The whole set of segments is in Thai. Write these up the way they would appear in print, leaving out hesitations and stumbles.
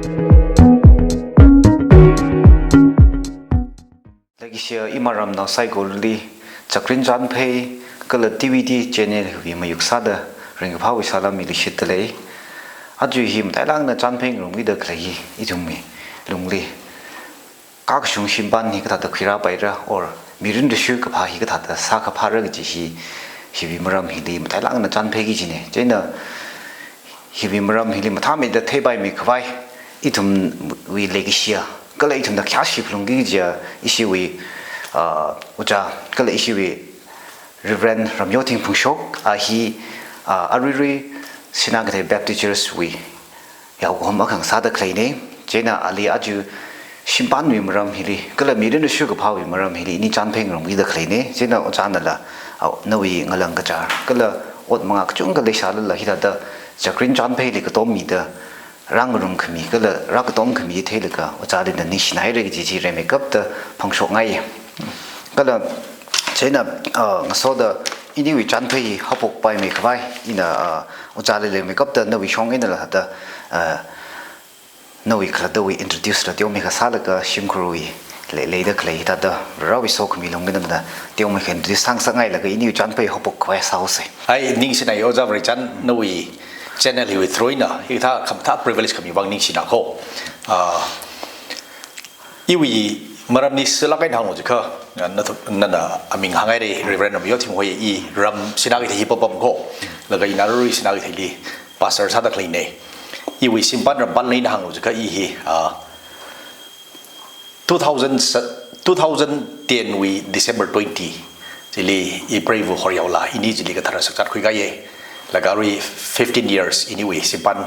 Lagi imaram na saigolli Zakrin chanphei kala DVD channel wi mayuksada ring phawi sala mi lishitlei aju him tailang na chanphei rungwi da khlai ijungmi lungli kak shung shimpan ni ka ta khira paira or mirin de shu ka pha hi ka ta sa ka phara gi hi wi maram hi li tailang na chanphei gi jine chena hi wi maram hi li matha me da thebai mi khwai itum wi legisia kala itum da kyashi plungi ja isiwi uja kala isiwi Rev.Ramyothing phungshok hi ariri sinagate Baptist Church wi ya gom khang sa da khlaine chena ali aju Shimpan wi maram hili kala mirin de shu ga phawi maram hili ni chanpheng rom wi da khlaine chena uchana la nawi ngalang ka char kala ot manga chung ka le sala la hi da Zakrin chanphei li ka tom mi da 랑그룸 금이 그래 락돔 금이 테일까 어자리는 니 시나이르기 지지레 메이크업도 phungshok ngai 그래 제나 소다 이니위 잔페이 합복 바이 메이크업이 이나 어자리레 메이크업도 너위 숑에는 하다 너위 그래도 위 인트로듀스 라 띄오미가 살가 심크루이 레이더 클레이다다 라위 소크미 롱근다 띄오미 인트로듀스 상상하이 라가 이니위 잔페이 합복 과에 사오세 아이 닝시나 여자버리 잔 너위 channel hi throi na hi tha kham tha privilege khami wang ning sina kho iwi maram ni sela kai hang ojikha na na aming hangai re Rev.Ramyothing hoi I ram sina gi hi popom kho laga ina ri sina gi thili pastor sa da klei ne iwi Shimpan ram ban nei na hang ojikha I hi 2010 wi December 20 jili I brave horiaula ini jili ka thara sakchat khui ga ye lagari 15 years anyway Shimpan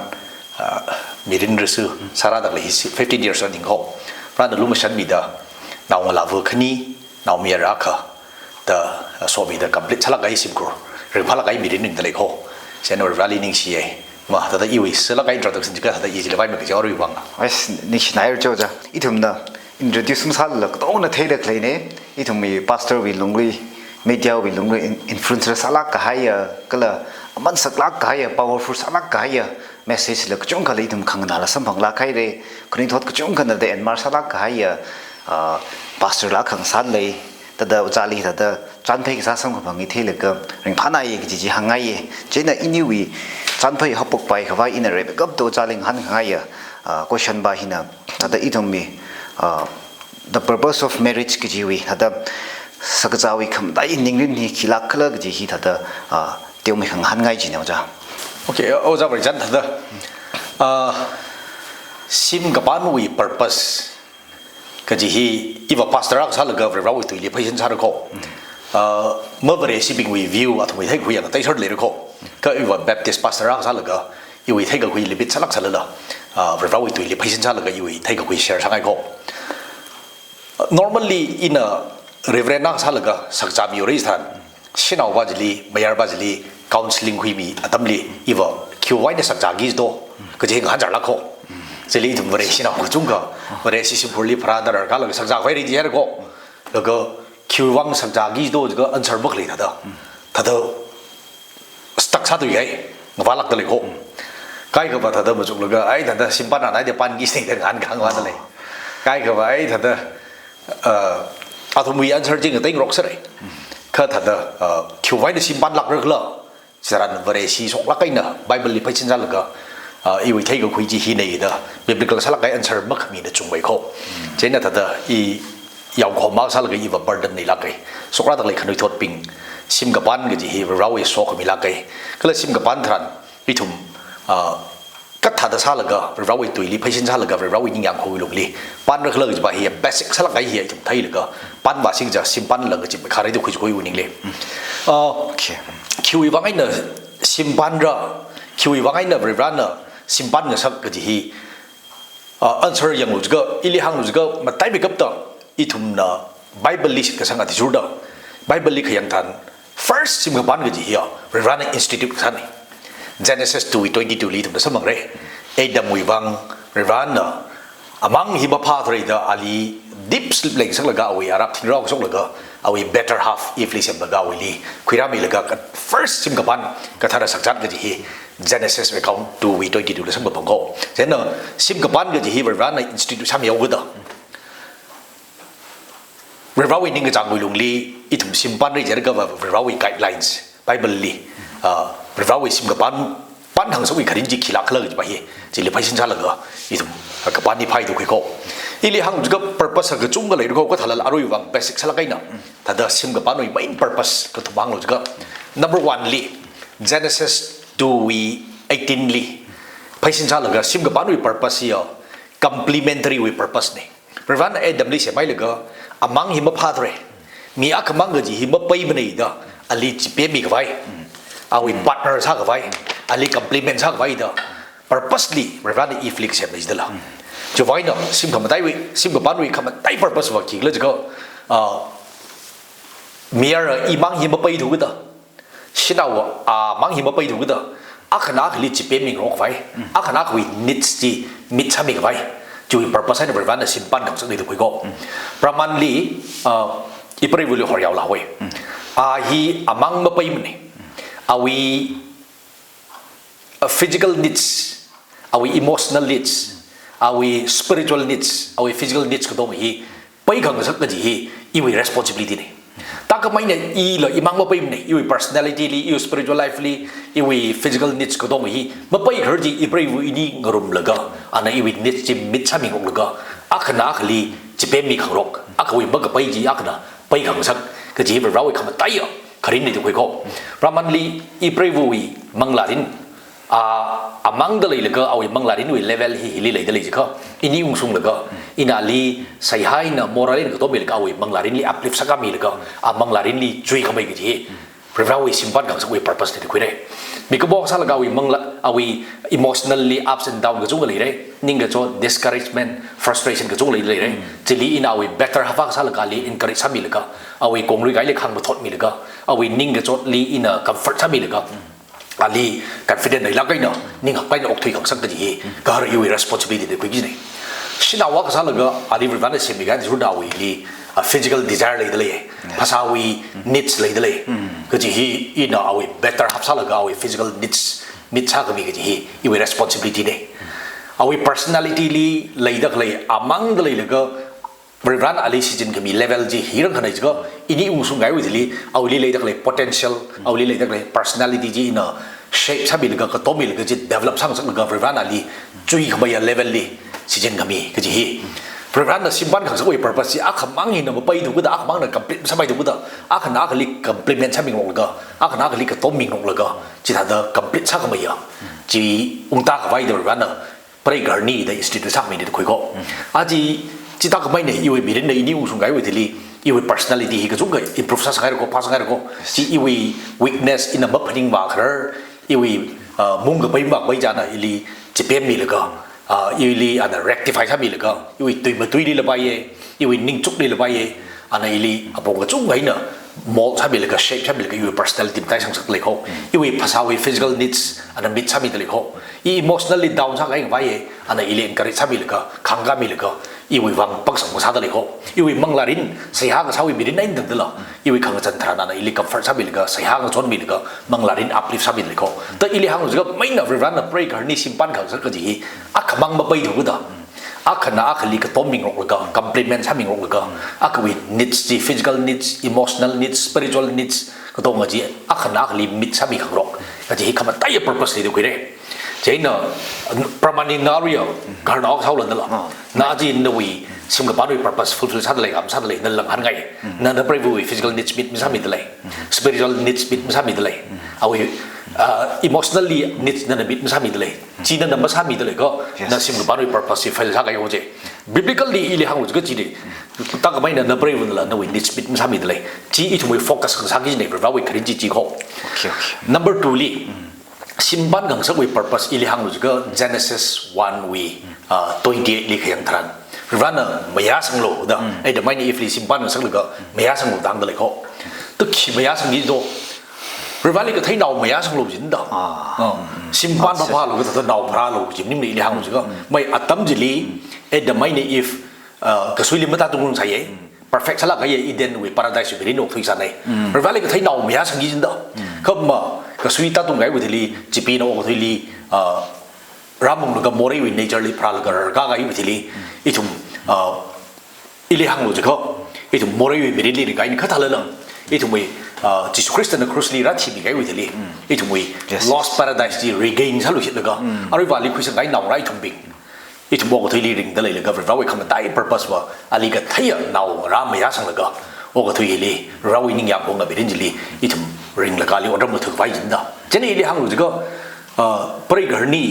mirin resu sara da 15 years on ho ran lu mashan mi da naw la vu khani naw mi ra kha da so mi da complete chala gai simkur re phala gai mirin ning da le ho senor rally ning si e ma da iwi sela gai introduction ji ka da yi ji le bai me ka jori wang as ni sinair joja itumna introduce sal la to na thei da kleine itumi pastor wi lungli media wi lungli influencer sala ka haya kala man saklak kaya powerful salak kaya message lek chung kali dum khangna la samphang la khai re kuni thot ku chung kana de en mar salak kaya pastor la khang san lei tada uchali tada chanphei sa sam khangi thele ka ring phana ye ji hangai chena iniwi chanphei hapok pai khwa ina re gap to chaling han hangai question ba hina tada idum mi the purpose of marriage ki jiwi tada sakjawi kham dai ningrin ni khilak khala ji hi tada 띄오미 한 가지 지내자. 오케이, 어자버리 잔다다. 심가반위 purpose. 그지히 이바 파스터랑 살가 브라우 투리 페이션 차르고. 머버레 시빙 리뷰 아토미 헤 구야 다 이설 레르고. 그 이바 베프티스트 파스터랑 살가 이위 헤가 구이 리빗 살락 살라. 브라우 투리 페이션 차르가 이위 헤가 구이 셰어 상하고. Normally in a reverend 살가 sakjami 요리스탄 Shinau bajli, Mayor bajli, counseling huimi, atamli, Iva, Q1 sakjagis do, Kajing Hanjarlako, Zeli to Maresina Junga, Maresi Purli Prada or Gala Sakja very dear go, the go Q1 sakjagis do, go answer bookly, Tado stuck Saturday, Valak the Lego, Kaika Batada Muzulaga, I had the Shimpan and I the Pan gisting and Hankang Wadale, Kaika, I had the Atomi answering a thing roxery. Kada Q1 Shimpan lak regla saran varesi sok lakai na Bible li pachin zalaga iwi thai go khuiji hi nei da biblical salakai answer mak mi na chungwei kho chena tada I yaw kho ma salaga I va burden nei lakai sokra da lai khanoi thot ping sim ga pan ga ji hi rawi sok mi lakai kala sim ga pan thran ithum kat thada salaga rawi tuili pachin salaga rawi ning yang kho lukli pan ra khla ga ba hi basic salakai hi ithum thai laga pan ba sing ja Shimpan lang ji khare du khui uning le kiwi wangai na Shimpan ra kiwi wangai na brana Shimpan nga sak ga ji hi answer yang lu ga ili hang lu ga matai be kap ta ithum na Bible li ka sanga ti jurda Bible li khayang tan first Shimpan ga ji hi brana institute thani Genesis 2:22 li thum da samang re Adam wi wang brana among hi ba pha thri da ali deep sleep like sakla awi arab thin raw sok laga awi better half if li sem laga awi li khirami laga first sim kapan ka thara sakchat ga hi Genesis account 2 we 22 le sang bang ko zen na sim ka ban ga ji hi ran na institute sam yo ga da Rev.Ramyothing ning ga jang lung li itum sim ban ri jer ga Rev.Ramyothing guidelines Bible li Rev.Ramyothing sim ka ban thang so wi kharin ji khila khla ji ba hi ji le phai sin sa la ga itum ka ban ni phai du ko ili hang ga purpose ga chung ga le ko thalal aroi wang basic sala kai na ta da sim ga ban oi main purpose ka to bang lo ga number 1 li Genesis 2 we 18 li phai sin sa la ga sim ga ban oi purpose yo complementary we purpose ni Rev. Adam li se mai la ga amang hi ma pha thre mi ak mang ga ji hi ma pai bnei da ali chi pe mi ga vai awi partner sa ga vai ali complement sa ga vai da purposely Rev. Iflik se mai da la cho vai no sim khamataiya we sim ga ban we khamataiya purpose wa ki la ga miar imang hi ma pai du ga da sinaw mang hi ma pai du ga da akhana khli chi pe mi rok vai akhana khwi needs ji mit sa mi ga vai chui purpose hai Rev. Shimpan kam sang ni ko ko pramanli ipre vulu hor yaw la we hi amang ma pai mne awi physical needs awi emotional needs awi spiritual needs awi physical needs ko dong hi pai khang sak ji hi iwi responsibility ni ta ka mai ne I lo imang ma pai mne iwi personality li iwi spiritual life li iwi physical needs ko dong hi ma pai khar ji ipre vu ini ngarum laga ana iwi needs ji mit sa mi ngok laga akhna khli ji pe mi khang rok akwi ba ka pai ji akhna pai khang sak ka ji ba rawi khamataiya kharin ni ko ko pramanli ipre vu wi manglarin amang da lei laga awi manglarin wi level hi hili lei da lei ka ini ungsung laga ina li sai hai na moralin ko to bil ka awi manglarin li uplift saka mi laga manglarin li chui ka mai ki ji Rev.Ramyothing Shimpan gang sak wi purpose ni ko re mi ko bok sa laga awi emotionally ups and down ga chung lei re ning ga cho discouragement frustration ga chung lei re chili ina awi better hafa sa laga li encourage sa mi laga awi kongri gai le khang ma thot mi laga awi ning ga cho li ina comfort sa mi laga ali confident nei lagai na ning ha pai ok thui khang sak ji gar you responsibility de ko gi nei sina wa ka sa laga ali Rev. Shimpan ga ju da wi li a physical desire lei de le pasawi needs lei de le ka ji hi ina awi better hap sa laga awi physical needs mit sa ka mi ka ji hi you responsibility de awi personality li lei da le amang de le laga Rev. Ali season ka mi level ji hirang khanai ji ko ini usung gai wi li awi lei da le potential awi lei da le personality ji ina shape sa bi laga ka to mi laga ji develop sang sak laga Rev. Ali chui ka ba ya level li season ka mi ka ji hi Rev. Shimpan khang sakoi purpose si akhamang hi na pai du ga akhamang na complete samai du ga akhana khali complement sa mi ngok ga akhana khali ka tom mi ngok ga chi da complete sa ka mai ya chi ungta ka vai de Rev. Pray garni da institute sa mi de khoi ko aji chi ta ka mai ne iwi mi ne ini usung gai wi li iwi personality hi ka chung ga improve sa ngai ko pas ngai ko chi iwi weakness in a mapping ba khar iwi mung ga pai ba bai ja na ili chi pem mi la ga ili ana rectify sa mi la ga iwi tui ma tui li la bai ye iwi ning chuk li la bai ye ana ili apong ga chung gai na mold sa mi la ga shape sa mi la ga iwi personality tai sang sak le ko iwi pasawi physical needs ana mit sa mi le ko emotionally down sa gai bai ye ana ili encourage sa mi la ga khanga mi la ga iwi wang pak sang sa da le ko iwi manglarin sai ha ga sawi mi rin nain dang da la iwi khang chan thara na ili comfort sa mi la ga sai ha ga chon mi la ga manglarin uplift sa mi le ko ta ili hang ga mai na Rev. Pray garni Shimpan khang sak ka ji akhamang ma pai du da akhana akhli ka toming rok ga complement sa mi rok ga akwi needs the physical needs emotional needs spiritual needs ka to ngaji akhana akhli mit sa mi khang rok ka ji khamataiya purpose ni du ko re China Pramanario Garnok Howland Naji Nawi Singapore purpose fulfill Sadley am Sadley Nalang Hangai Nana Prevu physical needs meet Misamidlay spiritual needs meet Misamidlay awi emotionally needs Nana meet Misamidlay China number Samidlay go Na Singapore purpose file Saga Oje biblically ili hang was good ji ta ka mai na Prevu la no needs meet Misamidlay Chi it we focus on Sagi neighbor we can ji ho number 2 li Shimpan gang sa we purpose ili hang ga Genesis 1 we 28 li khayang tharan Rev. Maya sang lo da ai da mai ni if li Shimpan sang ga Maya sang lo dang da le ko to khi Maya sang gi do Rev. Li ka thai nau Maya sang lo jin da Shimpan pa pa lo ga ta nau phra lo jim nim li ili hang ga mai atam ji li ai da mai ni if ka sui lim ta tung sai ye perfect sala ga ye Eden we paradise we no thui sa nei Rev. Li ka thai nau Maya sang gi jin da kham ma ก็สุยตาตุงไงวิธีลีจีปีนโอ้ที่ลีรามุงก็โมเรวินเนเจอร์ลีพราลก็กากาวิธีลีอีทุ่มอิเลหังลูจิก็อีทุ่มโมเรวินไม่ได้ลีก็อินขัดทะเลลังอีทุ่มวิจิสุคริสต์ในครูสลีรัชชีมีไงวิธีลีอีทุ่มวิ lost paradise ที่ regain ซะลูกศิษย์เลยก็อะไรวะลีคุยสังไงหนาวไรทุ่มบิงอีทุ่มบอกที่ลีริงได้เลยเลยก็เราไว้คำว่าได้ purpose ว่าอะไรก็ที่หนาวรามไม่ยากสังเลยก็โอ้ก็ที่ลีเราอินิ่งยามคงกับเป็นจิลีอีทุ่มริงเลยก็ลีว่าเราไม่ถึงไว้จินดาเจนี่อิเลหังลูจิก็ปริกรณี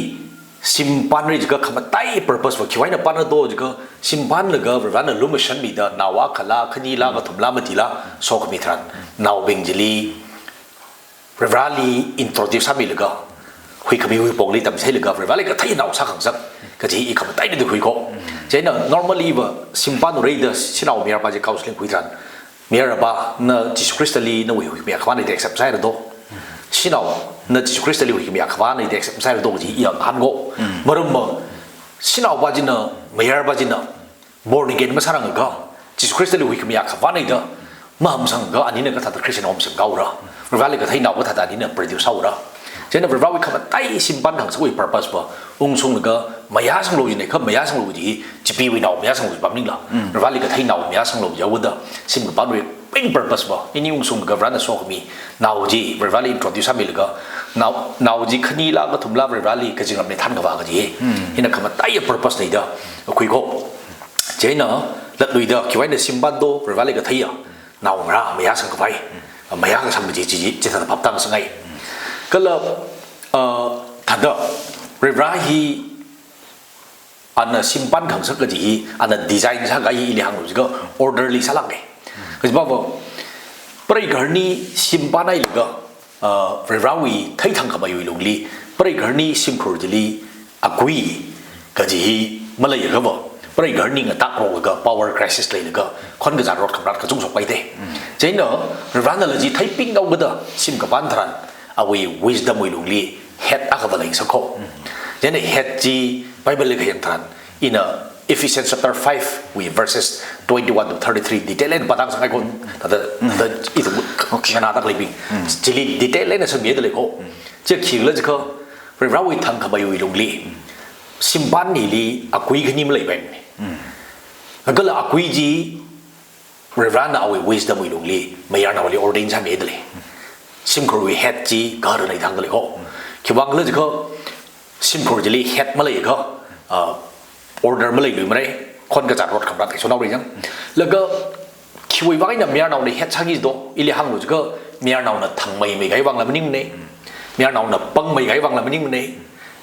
Shimpan ni juga khamataiya purpose wa kiwai na pana do juga Shimpan lega verana lumishan mi da nawa khala khani la ga thumla matila sok mitran naw bengjili revrali introduce mi lega hui khami hui pongli tam sai lega revrali ka thai naw sa khang sak ka ji i khamataiya de hui ko jaina normally wa Shimpan rei da sinaw mi ba je counseling hui tran mi ba na Jesus Christali na hui mi khwani de accept sai do sinaw na Jesus Christ li wi mi akhwa na ide sai do ji ya han go marum ma sinaw ba ji na mayar ba ji na born again ma sarang ga Jesus Christ li wi mi akhwa na ida ma ham sang ga ani na ka ta Christian om sem ga ura rivali ka thai naw ka ta ni na produce ura jena rivali ka tai Shimpan hang sa wi purpose ba ung sung ga maya sang lo ji ne ka maya sang lo ji ji pi wi naw maya sang lo ba ning la rivali ka thai naw maya sang lo ya wuda sim ka ba ping purpose ba ini ung sung ga rana so mi naw ji rivali introduce mi ga now ji khani la ga thumla rally ka jingam ne than ga ba ga ji ina khama tai purpose nei da khoi go jeina lat lui da kiwai ne Shimpan do rally ga thaiya now ra ma ya sang ga bai ma ya ga sang ji ji ta pap tang sangai kala thada hi ana Shimpan khang sak ga ji ana design sa ga i li hang ga orderly sa lak ne ka ba ba prai garni Shimpan ai ga Rev.Ramyothing thấy thằng các bạn dùng li, bây giờ ni simple li, agui cái gì mà lấy cái vợ, bây giờ ni người ta có cái power crisis lấy cái, con cái giàn rót cầm cái trung sọc bay thế, thế nữa Rev.Ramyothing là gì thấy ping đâu cái đó, sim các bạn thằng, agui wisdom dùng li, head ác cái này sao không, thế này head gì Bible cái hiện thằng, in Ephesians chapter 5 we verses 21 to 33 detail len patang sangai kon tada itu kana tak living jili detail len sa miede le ko che khil le ko Rev.Ramyothing thang ka bayu long li Shimpan ni li akui khani ma le ben agala akui ji Rev.Ramyothing awi wisdom wi long li mayar na wali ordain sa miede le simkor we head ji gar nei thang le ko khiwang le ko simkor jili head ma le ko orderมาเลยหรือไม่คนกระจายรถขับรถไปชนเอาเลยจังแล้วก็คิวไว้เนี่ยมีอะไรเนี่ยเฮ็ดช่างยี่ตัวอีเลี้ยงหนูก็มีอะไรเนี่ยทางไม่ไกลวังแล้วมันนิ่มเนี่ยมีอะไรเนี่ยปังไม่ไกลวังแล้วมันนิ่มเนี่ย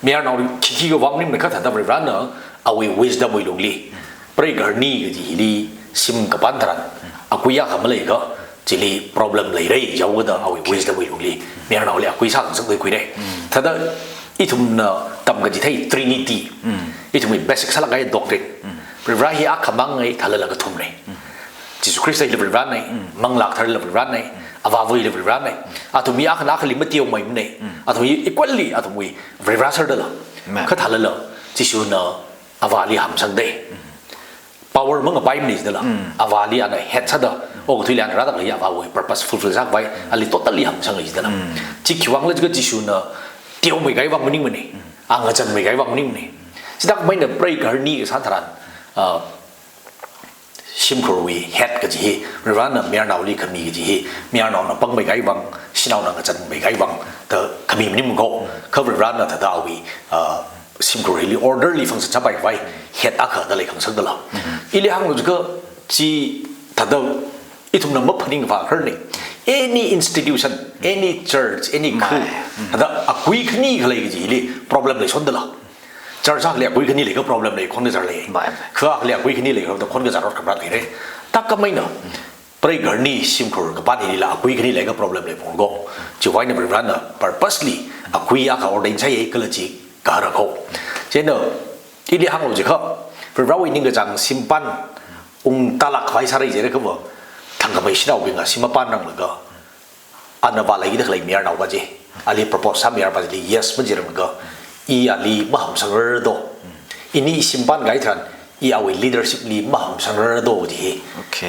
มีอะไรเนี่ยขี้ก็วังนิ่มเนี่ยก็ถ้าทำอะไรเนี่ยเอาไว้ wisdom ไว้ลงเลยปริกรณีก็จีลีซิมกับปันทรันอากุยาขับมาเลยก็จีลี problem เลยได้ยาวก็ต้องเอาไว้ wisdom ไว้ลงเลยมีอะไรเนี่ยอากุยช่างสักเลยคุยได้ถ้าได้อีทุ่มเนี่ยทำกันจีที่ Trinity อีทุ่มมี basic สักเลย doctrine Rev.Ramyothing อักขมังไงทะเลละก็ทุ่มเลยJesus Christ เลย Rev.Ramyothing มังหลักทะเลละ Rev.Ramyothing อาวาวุยเลย Rev.Ramyothing อาทุ่มมีอักขนักลิมเตียวไม่มันเลยอาทุ่มมี equally อาทุ่มมี Rev.Ramyothing เลยก็ทะเลละที่สุดเนี่ยอาวาลีหำสังเด power มึงกับไปมันนี่เลยอาวาลีอันไหน head สักเด้อโอ้ก็ทุเรียนรัฐเลยอาวาวุย purpose fulfill สักไว้อันนี้ totally หำสังเลยเลยที่คิดว่าเลยก็ที่สุดเนี่ยเตียวไม่ไกลวังมันนี่มันนี่อ่างจันไม่ไกลวังมันนี่มันนี่สิดักไม่เนี่ยปริกรณีกับสันทรันชิมครูวีเฮ็ดก็จีเรื่องนั้นเมียนาวลีขมีก็จีเมียนาวน่ะปังไม่ไกลวังสินาวน่ะจันไม่ไกลวังแต่ขมีมันนี่มันก็เขาเรื่องนั้นถ้าดาวีชิมครูฮีลี orderly ฟังสัจจะไปไว้เฮ็ดอักขระอะไรของสักเดล่ะอีเลี้ยงเราก็จีถ้าดาอีทุ่มน้ำมันพันธุ์กับฝรั่งนี่ any institution any church any crew ถ้าดาคุยขณีอะไรก็จีลี problem เลยชนเดล่ะจาร์จักเรียกคุยกันนี่เลยก็ problem เลยคนก็จะเลยคือเรียกคุยกันนี่เลยแต่คนก็จะรอดกับรัฐเลยแต่ก็ไม่เนาะปริกรณีซิมครูกับบ้านนี่ละคุยกันนี่เลยก็ problem เลยผมก็จะไว้ในบริเวณนั้น purposely คุยอาเขาเดินใช้ก็เลยจีการะเขาเช่นเนาะที่เรียกห้างเราจะเขาเราอินิ่งก็จังซิมปันองตาลักไว้สารีเจริญก็ว่าทางกับไม่ชินเอาเป็นกับซิมปันนั่งเลยก็อันนั้นว่าอะไรก็เลยมีอะไรเอาไปจีอะไร propose ซ้ำมีอะไรไปจี yes มันจะเรื่องก็อีอาลีมาหำสังเกตดูอินี่Shimpanไงท่าน อีเอาไว้ leadership ลีมหาสังระโดดี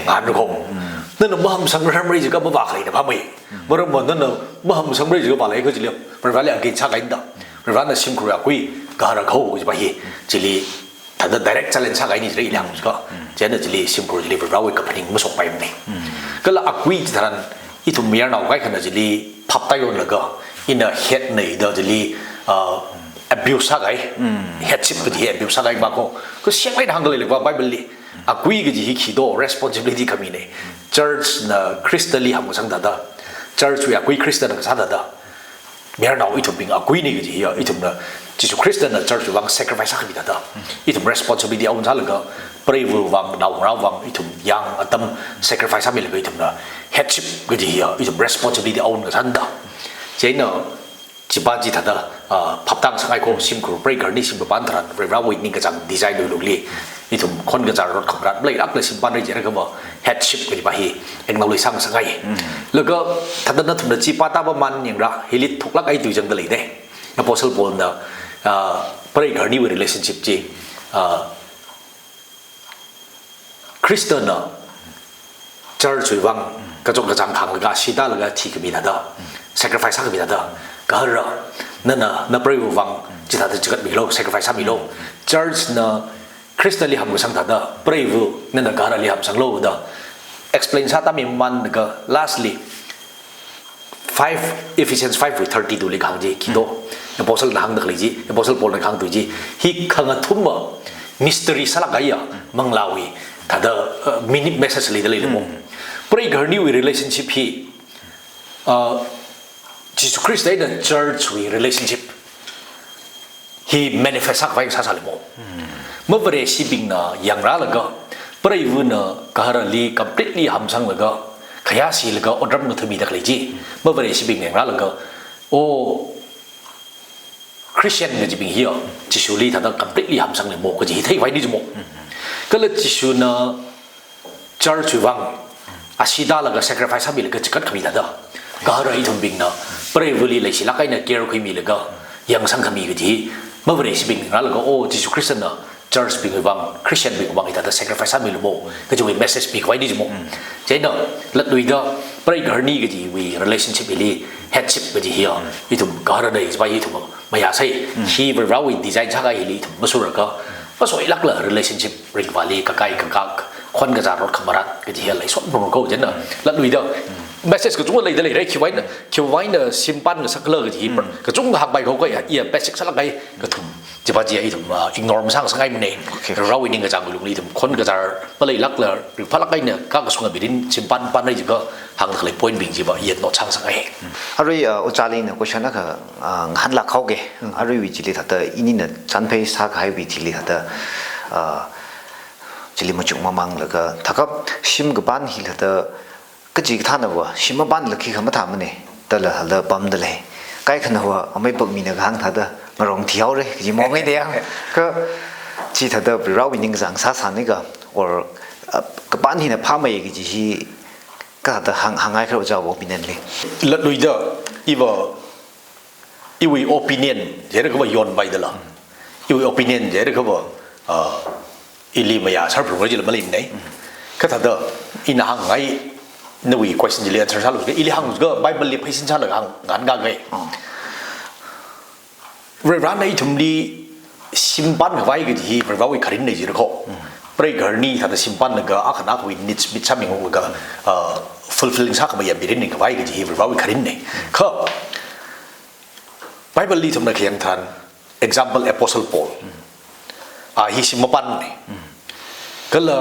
งานรู้นั่นน่ะมหาสังระไม่ใช่ก็มาว่าใครนะพ่อไม่เมื่อวันนั้นน่ะมหาสังระจะว่าอะไรก็จะเลี้ยงเพราะว่าเรื่องกินชากันต่อเพราะว่าน่ะชิมครัวกุยการเขาจะไปจะลีถ้า direct challenge ชากันนี่จะเรื่องก็จะนั่นจะลีชิมครัวจะลีเพราะว่ากับพนิงไม่ส่งไปมันนี่ก็ละกุยจะทันอีทุ่มเมียเราไว้ขนาดจะลีพับไตโอนแล้วก็อินเนอร์เฮดนี่เดี๋ยวจะลีabuse 啥个，headship 个的 abuse 啥个嘛个相来堂个嘞个 Bible 里，啊贵个就是起到 responsibility 可米呢，church 呢 Christian 里行不上的，church 呀贵 Christian 那个啥的，明儿闹一头病啊贵那个就是一头呢，就是 Christian 呢 church 往 sacrifice 啥个米的，一头 responsibility 我们啥那个 brave 往闹往一头 young 啊等 sacrifice 啥米那个一头呢 headship 个就是一头 responsibility 我们个啥的，这呢。จีบ้านจีทัดพับตั้งสังไอโคซิมครูเบรกเกอร์นี่ซิมบ้านทรันเรียกว่าวิ่งกระจังดีไซน์โดยลุลี่นี่ถุงคนกระจายรถของรัฐเลยรักเลยซิมบ้านเลยจีนั่นก็บอกเฮดชิปกันไปเองเราเลยสร้างสังไอแล้วก็ทัดนั้นถุงจีป้าตาประมาณอย่างไรเฮลิทถูกลักไอตุยจังเลยเด้อพอสิลโพลนะเบรกเกอร์นี่วิ relationship จีคริสเตียนนะเจอช่วยวังกระจงกระจังทางเลยก็ชีตาเลยก็ที่ก็มีทัดsacrifice ก็มีทัดก็เหรอนั่นน่ะนับไปวังจิตอาจจะจุดมีโล sacrifice มีโล church น่ะคริสเตียนลิฮัมกุสังทัดไปวังนั่นน่ะการลิฮัมสังโลด explain ซาตามีมันก็ lastly 5 Ephesians 5:30 ดูเลยขังจีคิดดูนับพอสลหังนักเลยจีนับพอสลโพลนักขังตัวจีฮิขังทุ่ม mystery สลักไงอ่ะมังลาวีทัดmini message เลยเลยมั้งไปกันนี่ relationship ฮีJesus Christ ใน church with relationship he manifest สักไว้สักสักเลยมั้งเมื่อวันเสาร์น่ะอย่างไรล่ะก็ปรายวุฒิน่ะการลี completely หำสังแล้วก็ขยายสิแล้วก็อดรับนุทมีดักเลยจีเมื่อวันเสาร์อย่างไรล่ะก็โอ้คริสเตียนก็จะเป็นเหี้ยจิชูลีท่าน completely หำสังเลยมั้งก็จะที่ไว้ดีจุมั้งก็เลยจิชูน่ะ church วังอาศิดาแล้วก็ sacrifice สามีแล้วก็จะกัดขมิดาการอีทุ่มบิงนะปรายวุฒิเลยสิลักไอ้เนี่ยเกี่ยวกับมีเลยก็ยังสังขมีก็ที่เมื่อวันนี้สิบิงนั่นแล้วก็โอ้จิสุคริสต์นะ church บิงวังคริสเตียนบิงวังอีแต่ sacrifice มีเลยโม่ก็จะมี message บิงไว้ดีจุ่มใช่เนาะแล้วดูอีกปรายการนี้ก็ที่วี relationship อี headship ก็ที่เฮียอีทุ่มการอะไรจะไปอีทุ่มไม่อยากใช่ที่เราวิดีไซน์ชักไอ้อีทุ่มมาสู้แล้วก็มาสู้อีลักเลย relationship ริงวาลีกับใกล้กับคนกระจายรถขมารัดก็ที่เฮียอะไรส่วนผมก็ใช่เนาะแล้วดูอีกmessage ก็จุ่มอะไรได้เลยคิดไว้เนี่ยซิมปันกับสักเลิกที่ก็จุ่มหักไปเขาก็อย่า basic สักอะไรก็ทุ่มจะพาเจียอีทุ่มignore มันสร้างสังไงมันเองเราวินิจกระจังลุงลีทุ่มคนกระจายมาเลยลักเลยหรือพลักไงเนี่ยก็กระทรวงบิดินซิมปันอะไรจีก็ห่างทะเล point บิงจีบ่เหยียดโนช่างสังไงอะไรอุจารีเนี่ยก็ฉันน่ะก็หันหลักเขาเกะอะไรวิจิลิทัดอินี่เนี่ยฉันไปสักให้วิจิลิทัดจิลิมาจุกมามังแล้วก็ถ้าก็ชิมกับบ้านฮิลทัดก็จีท่านนะว่าชิมบ้านเล็กขี้เขามาทำมันเนี่ยแต่ละเลิกปั๊มแต่เลยใกล้ขนาดว่าไม่ปกมีเนื้อหางทัดมารองเที่ยวเลยจีมองไม่ได้ก็จีทัดเราวินิจฉัยสาสารนี่ก็ว่ากับบ้านที่เนี่ยพามาอีกจีก็ทัดห่างไงเขาจะเอาบินนั่นเลยแล้วดูเด้ออีวี opinion เดี๋ยวเขาบอกย้อนไปเด้อละอีวี opinion เดี๋ยวเขาบอกอีลีมายาชาร์ปรู้จีละมาลินเนี่ยก็ทัดอีน่าห่างไงนี่วี question จีเลียนชาร์ลูกอีลีห่างก็ Bible ลิบให้สินชาร์ลูกห่างงานกันไงเรื่องนั้นไอ้ทุ่มดีซิมปันไว้ก็ที่เรื่องว่าคารินในจีร์เขาปรายการนี้ถ้าซิมปันก็อาขณะวินิจมิชามิงก็fulfilling สักไม่ยังบิรินนี่ก็ไว้ก็ที่เรื่องว่าคารินเนี่ยเขา Bible ลิทุ่มนักเขียนทัน example Apostle Paulฮิซิมปันเนี่ยก็เลย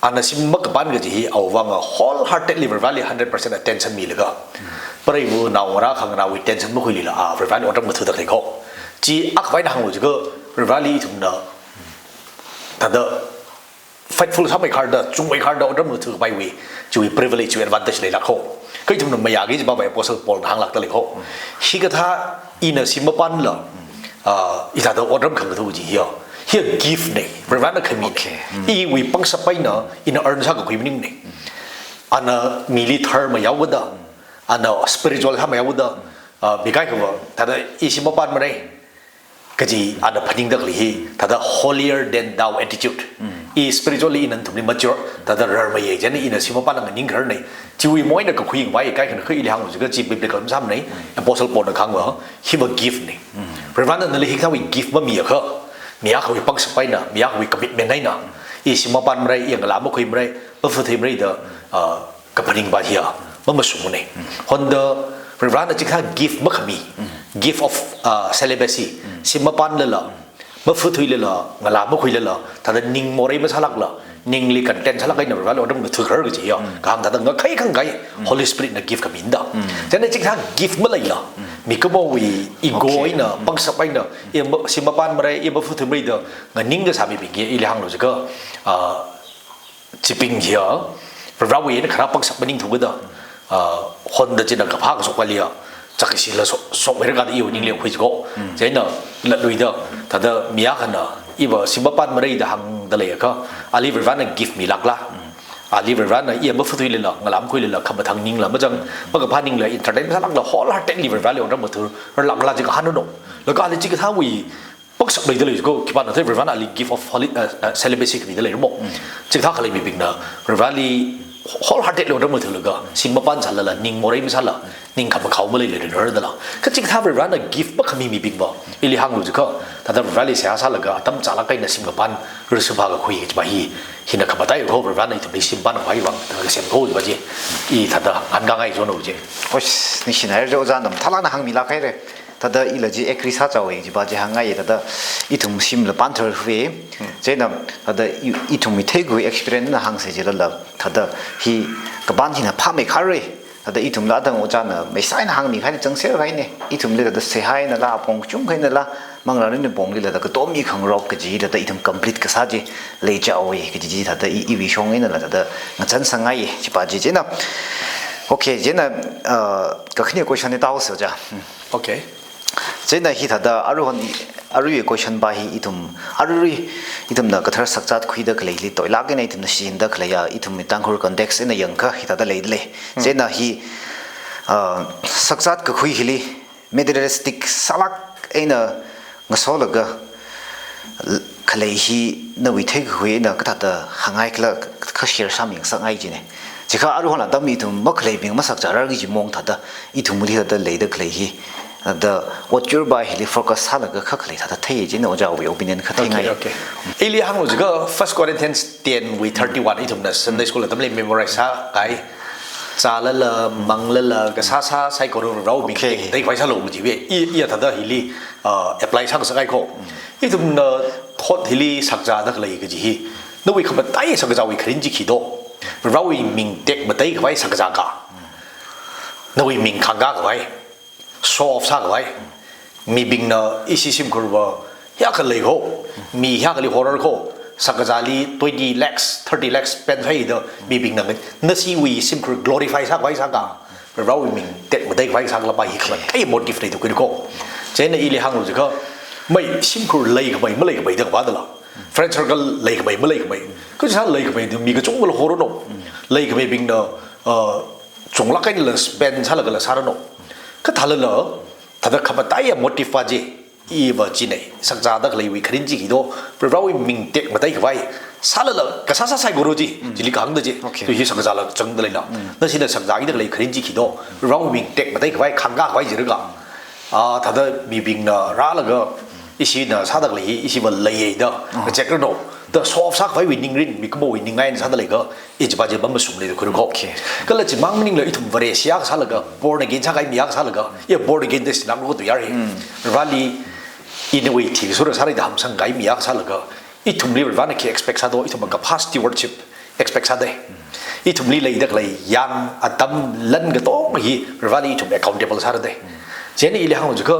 อันนั้นซิมมักบ้านก็ที่เอาว่างwholeheartedly verbally 100% attention มีเลยก็ปรายวุนาวราขังนาวิ attention ไม่คุยเลยละverbally อดรับมือถือตะเกียบจีอักไว้ดังเลยก็ verbally ถึงนะแต่เด้อ faithful ทำไมคาร์ดจุงไว้คาร์ดอดรับมือถือไปวิจุย privilege จุย advantage เลยละเขาก็ถึงนั้นไม่อยากที่จะมาไป apostle Paul ทางหลักตะเกียบเขาฮิกท่าอินซิมปันละอีท่าเด้ออดรับขังตัวจีเฮียเฮีย gift เนี่ยประมาณนั้นคือมีอีวิปังสไปนะอินเอิร์นสักก็คุยมิ่งเนี่ยอันนั้น military มายาวดาอันนั้น spiritual ทำมายาวดามีใครเขาบอกแต่อีสิมปันมาเนี่ยก็ kaji ada paning dak li tada holier than thou attitude is spiritually in to be mature tada rarmai jen in a simapan ang ningrin nei chiwi moi na ka khuing bai kai kan khoi ilhang ju ga chi biblical sam nei apostle paul na khang wa he will give nei prevent na li hik thawi give ba mi kha mi a khoi pak sapai na mi a khoi commitment nei na i simapan mrai yang la ma khoi mrai ba fu thei mrai da ka paning ba hia ba ma su nei honda prevent na chikha give ma khami gift of celibacy simapan la ma fu thui la ngala ma khui la ta ning morai ma salak la ning li content salak ai na ba lo dam thu khar gi ya kang ta nga khai khang gai holy spirit na gift kamin da chen chik tha gift ma lai la mi ko bo wi ego ai na bang sap ai na simapan mare e ba fu thui mai da nga ning ga sa bi gi i hang lo ga chiping ya ra wi na khara pak sap ning thu ga da hon da chin ka pha ka so ka lia chắc cái là số mấy cái yêu những liệu khuấy có thế nào là đuổi đó thật là miếng cái nào iba simpapan mari dah hang dalai ka ali vervan give me lak la ali vervan ia ba futui le la ngalam khoi le la kham thang ning la ma jang ba ka phaning le internet sa lak la hol ha tek liver value ram thu lam la ji ka hanu no la ka ali ji ka tha wi pak sak le dalai ko ki pa na the vervan ali give of celibacy ki dalai mo ji tha khali bi big na vervali wholehearted lo ram thu ga simpapan sa la ning morai mi sa la ning kham khau ma le le ner da la ka ji tha vervan give ba khami mi big ba ili hang lu ji ka ta da vervali sa sa la ga tam cha la kai na simpapan ru su ba ga khui ki ba hi hina khamataiya ho vervan itu di simpan ba hi wang ta ga sem ko ba ji i ta da an ga ngai zo no ji ois ni sinai ro za nam thala na hang mi la kai re ta da i la ji ekri sa chaw ji ba ji hang ngai ta da i thum sim la pan thar hwe je nam ta da i thum mi thei gu experience na hang se ji la ta da hi ka ban hi na pha me khare ta da i thum la dang o cha na me sai na hang mi khai chang se rai ne i thum le da se hai na la pong chung khai na la mang la ne bong le da ka tom mi khang rop ka ji da i thum complete ka sa ji le cha oi ka ji ta da i wi shong ina la da nga chan sang ai ji ba ji je na okay je na ka khni question ni ta so ja okay je na hi ta da aru ye question ba hi itum aru itum na kathar sakchat khui da khlei li toy la ke nei itum na sin da khlaya itum mi tang khur context ina yang kha hi ta da le je na hi sakchat ka khui hili materialistic salak ina ngasol ga khlei hi na wi thei khui na ka ta hangai kla kha share saming sangai ji ne jikha aru hona dam itum ma khlei bing ma sakcha ra gi ji mong tha da itum li da le da khlei hi the what your by hili focus hala ga kha khlei tha thei ji no ja wi opinion kha thei ngai okay ili hang lo jiga 1 Corinthians 10 with 31 itum na Sunday school tam le memorize ha kai cha la mang la ka sa sai ko ro bi dei phai sa lo ji we i tha da hili apply sang sa kai ko itum na thot hili sakja da khlei ga ji hi no wi khaba tai sa ga wi khrin ji khi do ro wi ming tek ba tai khwai sakja ka no wi ming khang ga khwai show off sa khwai mi bing na isi sim kurwa ya ka lei ho mi ya ka li horror ko sakajali 20 lakhs 30 lakhs pen phai do mi bing na si wi sim kur glorify sa khwai sa ka ro wi ming tek ba tai khwai sa la ba hi khwai ai motive nei to ko che na ili hang lu ka mai sim kur lei ka mai ma lei ka bai da ba da la friend circle lei ka bai ma lei ka bai ko sa lei ka bai mi ka chung lo horror no lei ka bai bing na chung la kai la spend sa la ka la sa no ka thala la thada khamataiya motive ji i ba chi nei sakja da lei wi khrin ji do prawi ming tek matai khwai sala la ka sa sai guru ji jili kang da ji to hi sakja la chang da lei la na si da sakja gi da lei khrin ji do prawi ming tek matai khwai khang ga khwai ji ga thada mi bing na ra la ga isi na sa da lei isi ba lei da check no the soft sak vai winning rin mi ko winning ngai sa da le ga e ji ba je bam sum le ko ko ka la ji mang ning le itum vare sia sa la ga born again sa ga mi ya sa la ga ye born again this nam ko tu yar hi rally in a way ti so ra sa ri da ham sang gai mi ya sa la ga itum le van ki expect sa do itum ka past stewardship expect sa de itum li le da le yang atam lan ga to hi rally itum accountable sa de chen ili hang ju ko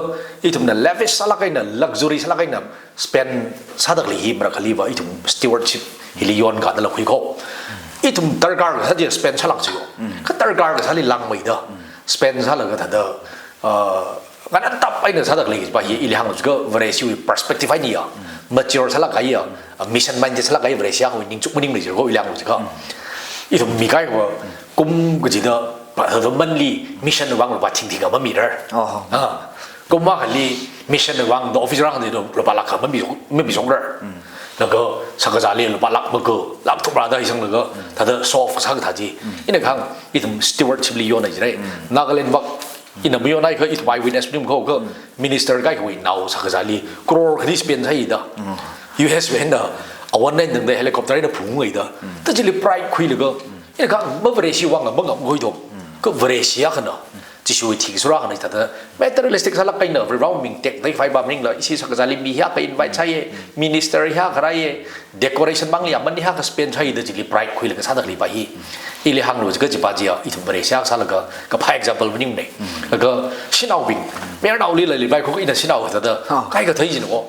itum na lavish sala kai na luxury sala kai na spend sadak li hi mra khali ba itum stewardship hilion ga da la khui ko itum targar ga je spend salak ju ka targar ga sali lang mai da spend sala ga da ngana tap ai na sadak li ba hi ili hang ju ko variety perspective ai ni ya mature sala kai ya mission mind sala kai variety ho ning chuk ning li ju ko ili hang ju ko itum mi kai ko kum ga ji da ba ho man li mission wang ba ting ting ga ma mi der ก็มาหันลีมิชชั่นในวังดออฟฟิศร่างในรูปลักษณ์ไม่มีสองเรื่องแล้วก็สักการะรูปลักษณ์มันก็หลักทุกประเด็นทั้งนั้นก็ถ้าเธอซอฟสักท่าจีอีกครั้งอีทำสตีวาร์ดชิปลีโยนอะไรจีนักเล่นวักอีนั่นไม่ยอมได้ก็อีทไววินเอสพิมเขาก็มินิสเตอร์ก็คุยน่าสักการะลีกรอคดีสเปนใช่ไหมUS เป็นเด้อเอาวันนั้นหนึ่งเดเฮลิคอปเตอร์เนี่ยพุ่งเลยเด้อแต่จีรีไพร์คุยเลยก็อีกครั้งเมื่อวันเสาร์ว่างกับเมื่อกับคุยถูกก็วันเสาร์กันเนาะที่ช่วยทิ้งสุรากันในแต่ไม่แต่เรื่องเล็กๆสักลักไปเนอะเรามีเทคนิคไฟบาร์นิ่งเลยที่สักการะมีฮักไปอินไว้ใช่มินิสเตอร์ฮักอะไรเดคอเรชั่นบางอย่างมันนี่ฮักสเปนใช่เดี๋ยวจีรีไพร์คุยเลยก็สักลีไปอีเรื่องฮังนู้นก็จีบาจีอ่ะอีทุ่มวันเสาร์สักแล้วก็พาย example มันนิ่งเลยแล้วก็ชินเอาวิ่งไม่เอาลีเลยลีไปเขาก็อินชินเอาแต่ใครก็เท่จริงวะ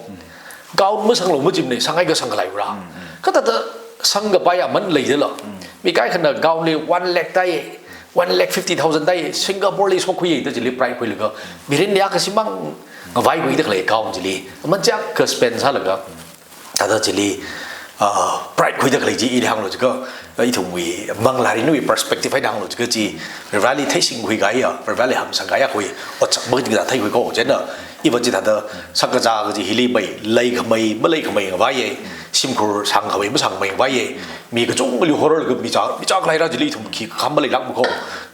ก้าวมือสังหลงมือจิ้มเนี่ยสังไงก็สังกลายอยู่ละก็แต่สังกับไปอ่ะมันเลยเด้อหรอมีการขนาดก้าวเนี่ย1 lakh ได้1,50,000ได้สิงคโปร์เลยสกุลใหญ่แต่จีรีไพร์คุยเลยก็มีเรื่องนี้ก็สิบังไว้คุยแต่เลยก้าวจีรีมันจะก็สเปนซะเลยก็แต่จีรีไพร์คุยแต่เลยจีอีทางเราก็อีทุ่งวีบางหลายนู่น perspective ให้ทางเราก็จีเวลาที่ที่สิงคุยกันอ่ะเวลาที่ทำสังกัดคุยว่าจะไม่ได้ที่คุยก็เจนเนอะอีวันที่ท่านสักกะจาก็จะฮิลีไปเลยขมายไม่เลยขมายไว้ซิมคูสังขมายไม่สังขมายไว้มีกระจุงไม่รู้ฮอร์เรอร์ก็มีจ้าใครเราจะรีทุ่มขี้คำไม่เลยรักบุคคล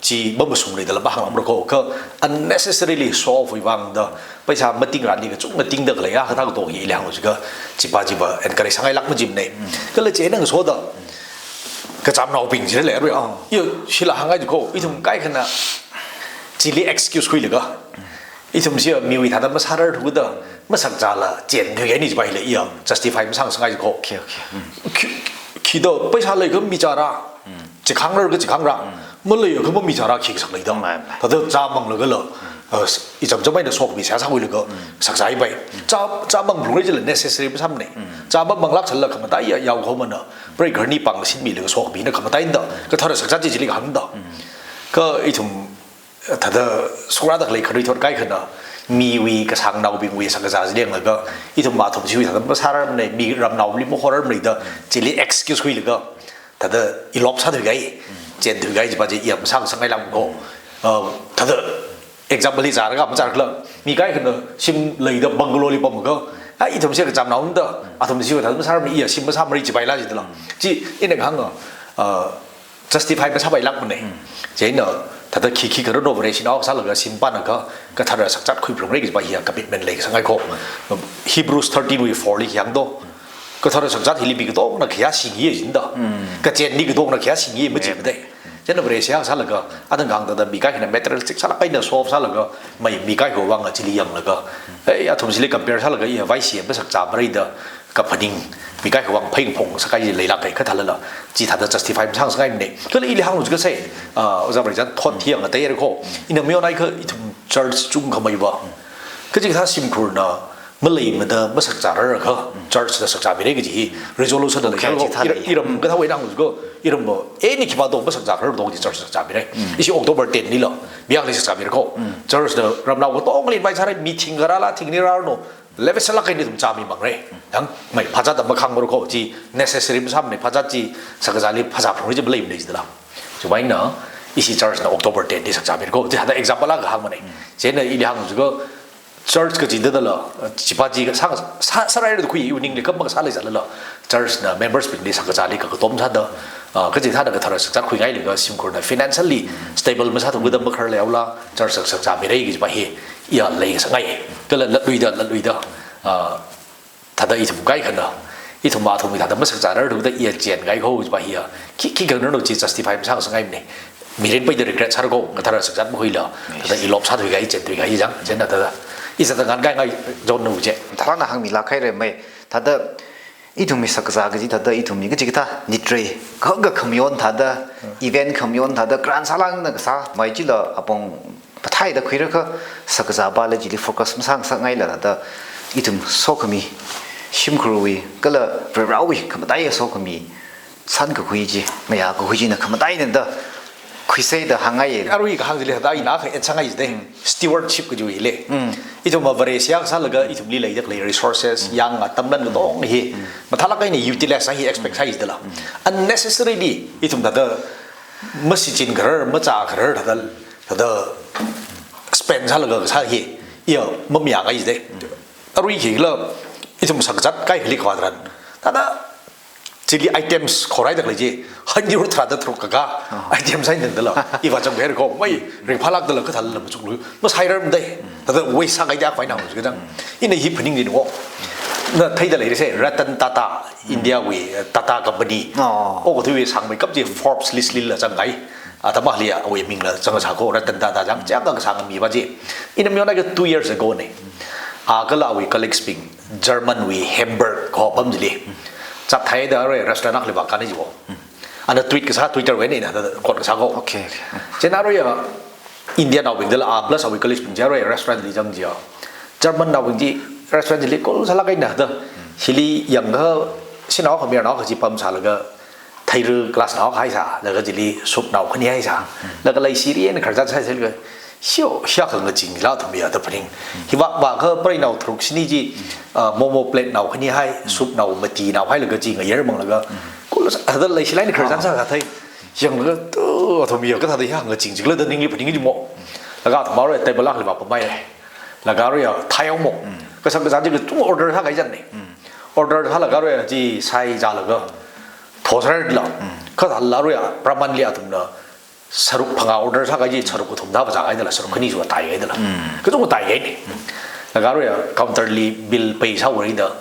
จีบ่มาสุ่มเลยแต่ละบ้างบุคคลก็ unnecessarily solve ไว้บางเด้อไปทำมาติ้งร้านนี้กระจุงมาติ้งเด็กเลยอ่ะเขาทั้งตัวยี่เลี้ยงเราจะก็จีบเอ็นก็เลยสังไงรักมันจิ้มเนี่ยก็เลยเจ๊นั่งโซดก็จำเราปิ่งใช่ไหมเลยอ่ะยี่ชิลาหังไงจุกอีทุ่มใกล้ขนาดจีรี excuse คุยเลยก็อีทุ่มเชื่อมีวิธีทำมาซาร์ถูกเด้อมาสักจาละเจนถึงไอ้นี่จะไปเลยอีอ่ะ justify มาสั่งสังไงจุกคิดว่าไปซาเลยก็มีจาระจะครั้งแล้วก็จะครั้งละเมื่อเลยก็ไม่มีจาระคิดสักเลยต้องแต่ถ้าจ้าบังเลยก็เลยอีจำจะไม่ได้สอบมีเสียสักวันเลยก็สักใจไปจ้าบังพรุ่งนี้จะเลย necessary ไม่ทำเนี่ยจ้าบังรักฉันละคำว่าได้ยาวเขามันเนาะบริการนี้ปังสิ้นมีเลยก็สอบมีนะคำว่าได้เนาะก็ถ้าเราสักใจจะเลยหันเนาะก็อีทุ่มถ้าสุราดักเลยคดีทอดใกล้ขึ้นเนาะมีวีกระชังดาวบิงวีสังกษาเรื่องเลยก็อีทุ่มมาทุ่มชีวิตถ้าภาษาเราเนี่ยมีรำดาวลิมโคอร์เลยเด้อจะเลย excuse คุยเลยก็ถ้าอีลบซะถึงไงเจนถึงไงจะไปจะเอี่ยมสร้างสังไงลำก็ถ้าexample ที่จาระก็มันจาระเลยมีใกล้ขึ้นเนาะชิมเลยเด้อบังกโลลิปอมก็อีทุ่มเชื่อกับจำน้องเด้อทุ่มชีวิตถ้าภาษาเรามีชิมภาษาไม่จะไปแล้วจีเด้อจีอีกครั้งjustify ภาษาไปรักมันเนี่ยเจนเนาะถ้าขี้กระโดดไปชินออกซะเลยก็ชิมปั้นก็ถ้าเราสักจัดคุยเรื่องนี้ก็ไปเหี้ยกับบิดเมนเลยสังไงก็ Hebrews 13:4เลยยังโตก็ถ้าเราสักจัดฮิลิบิกโตนักเขียนสิ่งยี่สินเด้อก็เจนนี่ก็โตนักเขียนสิ่งยี่ไม่จีบได้เจนเราไปเสียซะเลยก็อันนั้นก็มีการเห็นแมทริกซะละไปเนื้อซอฟซะเลยก็ไม่มีการหัววางจิลียังเลยก็ทุ่มสิลิกับเปียร์ซะเลยก็อีไว้เสียไม่สักจับอะไรเด้อกับพนิงมีการหัววางเพ่งพงสักอย่างเลยละไปก็ทันแล้วจีทันจะ justify มันช่างสักอย่างเนี่ยก็เลยอีเรื่องเราจะเซ่จะบริจาคทอดเที่ยงแต่ยังก็อีนั่นไม่เอาไหนก็อีทุ่ม church จุ่มเข้ามาอยู่บ่ก็จริงถ้าซิมคูร์เนาะเมื่อไหร่มันเดิมเมื่อสักจาระก็ church จะสักจาไม่ได้ก็จี resolution อะไรก็อีรำก็ถ้าไว้นั่งก็อีรำบ่นี่คิดว่าตรงเมื่อสักจาระตรงที่ church สักจาไม่ได้อีช่วงOctober 10นี่แหละมีอะไรสักจาไม่ได้ก็ church เดิมรำเราก็ต้องเรียนไปใช่ไหมมีทิ้งกันละทิ้งนี่เราเนาะเลเวลสลักกันนี่ทุ่มจามีบางเรื่องยังไม่พระเจ้าแต่มาขังมันก็จี necessary ไม่ทำเนี่ยพระเจ้าจีสักจารีพระเจ้าพระองค์จะไม่เล่นเลยสิละจะไว้เนาะอีสิ church เนาะ October 10นี่สักจาไม่ได้ก็จะหา example ละก็หางมันเองเช่นอีเรื่องก็church ก็จีนเด้อละจีพาจีก็สร้างสร้างอะไรตัวคุยอยู่นิ่งเลยก็มันก็สร้างอะไรจังเลยละ church นะ members เป็นนี่สักจารีก็ต้มชาเด้อก็จีท่านก็ทำสักจาคุยง่ายเลยก็ซิมคนนะ financially stable มันชาถูกดำเนินการแล้วละ church สักจาไม่ได้ก็จะไปอย่าเลยสักไงก็เลยลัดลุยเด้อถ้าได้อีทุ่มใกล้กันเนาะอีทุ่มมาทุ่มอีถ้าได้มาสักจาระถูกได้เอียเจียนไงเขาจะไปขี้กันนั่นเราจี justify มันช่างสักไงเนี่ยมีเรื่องไปเรื่อง regret ชาร์โก้ก็ถ้าเราสักจาไม่คุยแล้วแต่อีลบชาถูกไงเจียนถูกไงยังเจียนนั่นแต่อีสถานการณ์ไงโจนหนูเจ้ถ้าหน้าหังมีราคาเลยไหมถ้าได้อีทุ่มมีสักจาก็จีถ้าได้อีทุ่มมีก็จีก็ท่านิตรีเขาก็ขมิ้นถ้าได้อีเวนต์ขมิ้นถ้าได้กรานซาลังนั่นก็ซาไม่จีละอ่ะปงปะไทยได้คุยแล้วก็สักจาบ้านเลยจีรีโฟกัสมันสร้างสักไงล่ะถ้าได้อีทุ่มโซขมีชิมครูวีก็เลยเราวีขมันได้โซขมีสั้นก็คุยจีไม่อยากก็คุยจีนะขมันได้เนี่ยเด้อคุยเสด็จหางไงอารมณ์ก็หางจีเลยถ้าอีน่าเคยเอ็นช่างไงจีเด้ stewardship ก็อยู่อีเล่อีทุ่มมาบริษัทซะแล้วก็อีทุ่มลีเลยจากเลย resources ยังอ่ะตำแหน่งก็ต้องนี่มาถ้าละก็นี่ utilize ให้ expect ให้จีเด้อละ unnecessarily อีทุ่มถ้าเด้อเมื่อสิจินกระเมื่อจ่ากระถ้าเด้อspend ซะแล้วก็ใช่อี iya memia cái gì đấy rồi khi là ít một sắc chất cái heli quadran tada chỉ items khỏi được là gì hơn nhiều thứ đã thuộc cả item sai được là ít vào trong cái có mấy rồi phát lắc được là cái thằng là một chút nó sai rồi đây tada quay sang cái giá phải nào cái đó in này happening gì nữa nó thấy được là thế Ratan Tata India we Tata company ô cái thứ sang mấy cấp gì Forbes list là trong cái thằng mà lia ôi mình là trong cái xã hội Ratan Tata chẳng chắc cái sang mi bao gì in năm cái 2 years ago này cái là we colleagues speak German we Hamburg có bấm gì chắc thấy đó rồi restaurant nào là cái gì vậy anh tweet cái sao Twitter vậy này nè còn cái sao ok cho nên rồi India nào bình đó là plus we colleagues speak rồi restaurant gì trong gì German nào bình gì restaurant gì có sao là cái nào đó thì yang cái xin nó không biết nó cái gì bấm sao là cái thay rư glass nó hay sao là cái gì súp nào cái này hay sao là cái lấy Syria này khởi ra sai cái siêu siêu hơn cái chính là thằng bây giờ phần thì và cái bây nào thuộc xin gì momo plate nào cái này hay súp nào mà tì nào hay là cái gì người dân bằng là cái cũng là lấy Syria này khởi ra sao thấy yang cái thằng bây giờ cái thằng đấy hàng cái chính là đơn những cái gì mộ là cái thằng bảo rồi table là bảo bấm bay là cái rồi thay ông mộ cái sao cái giá trị cái chúng order thằng cái gì này order thằng là cái rồi gì sai ra là cái thổ sản là cái thằng là rồi Brahman liệt thùng là 서로 방아 order 사가지 서로 동답을 자가이들 서로 근이 주가 다이가이들 그 정도 다이가이네 나가로야 카운터리 빌 페이 사고리다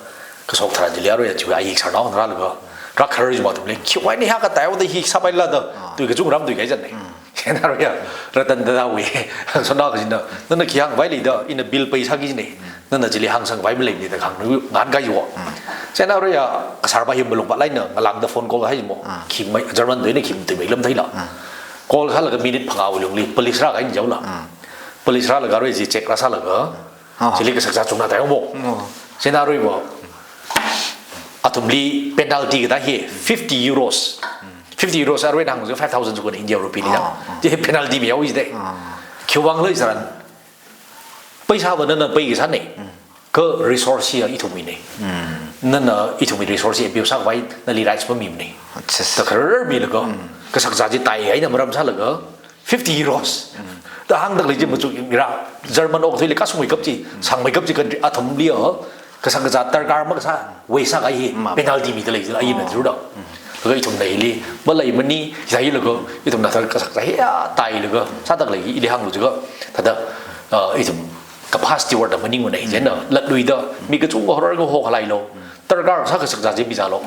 그 속타라지 리아로야 주가 이익사 나온 나라가 라커르지 못음래 키와이니 하가 다이오데 히 사바일라다 또 이거 좀 ram도 이게잖네 나로야 라단다위 손나가진다 너는 기왕 바이리다 이나 빌 페이 사기지네 너는 질리 항상 바이블레입니다 강르 난가이고 세나로야 사르바 힘을 놓고 라이너 랑다 폰콜 하지 뭐 김 저런 되네 김 때문에 이름 thấy call sao là cái minute phang ao luôn police ra cái gì giống là police ra là cái rồi gì check ra sao là cái chỉ là cái sắc chúng ta thấy không bộ xem nào rồi bộ atomly penalty cái đó hi 50 euros 50 euros ở đây đang có 5,000 cho con India rupee này chứ penalty nhiều gì đấy kêu vang lời rằng bây giờ vẫn là bây cái sao này cái resource ít thùng này nên là ít thùng resource biểu sao vậy là lý rights của mình này tất cả rất bị là cái sắc giá trị tài ấy là một trăm sao là có 50 euros đã hàng đặc lấy gì một chút ra German ông thấy là các số mấy cấp gì sang mấy cấp chỉ cần atom lia ở cái sắc giá targar mà cái sao quay sang cái gì penalty mình lấy là gì làรู้đâu cái thùng này li bất lấy mình đi giải là cái thùng nào cái sắc giá tài là có sao đặc lấy đi hàng rồi chứ thật đó cái thùng capacity word là mình này thế nào lật đuôi đó mình cái chúng có họ họ lại lo targar sao cái sắc giá trị bây giờ lo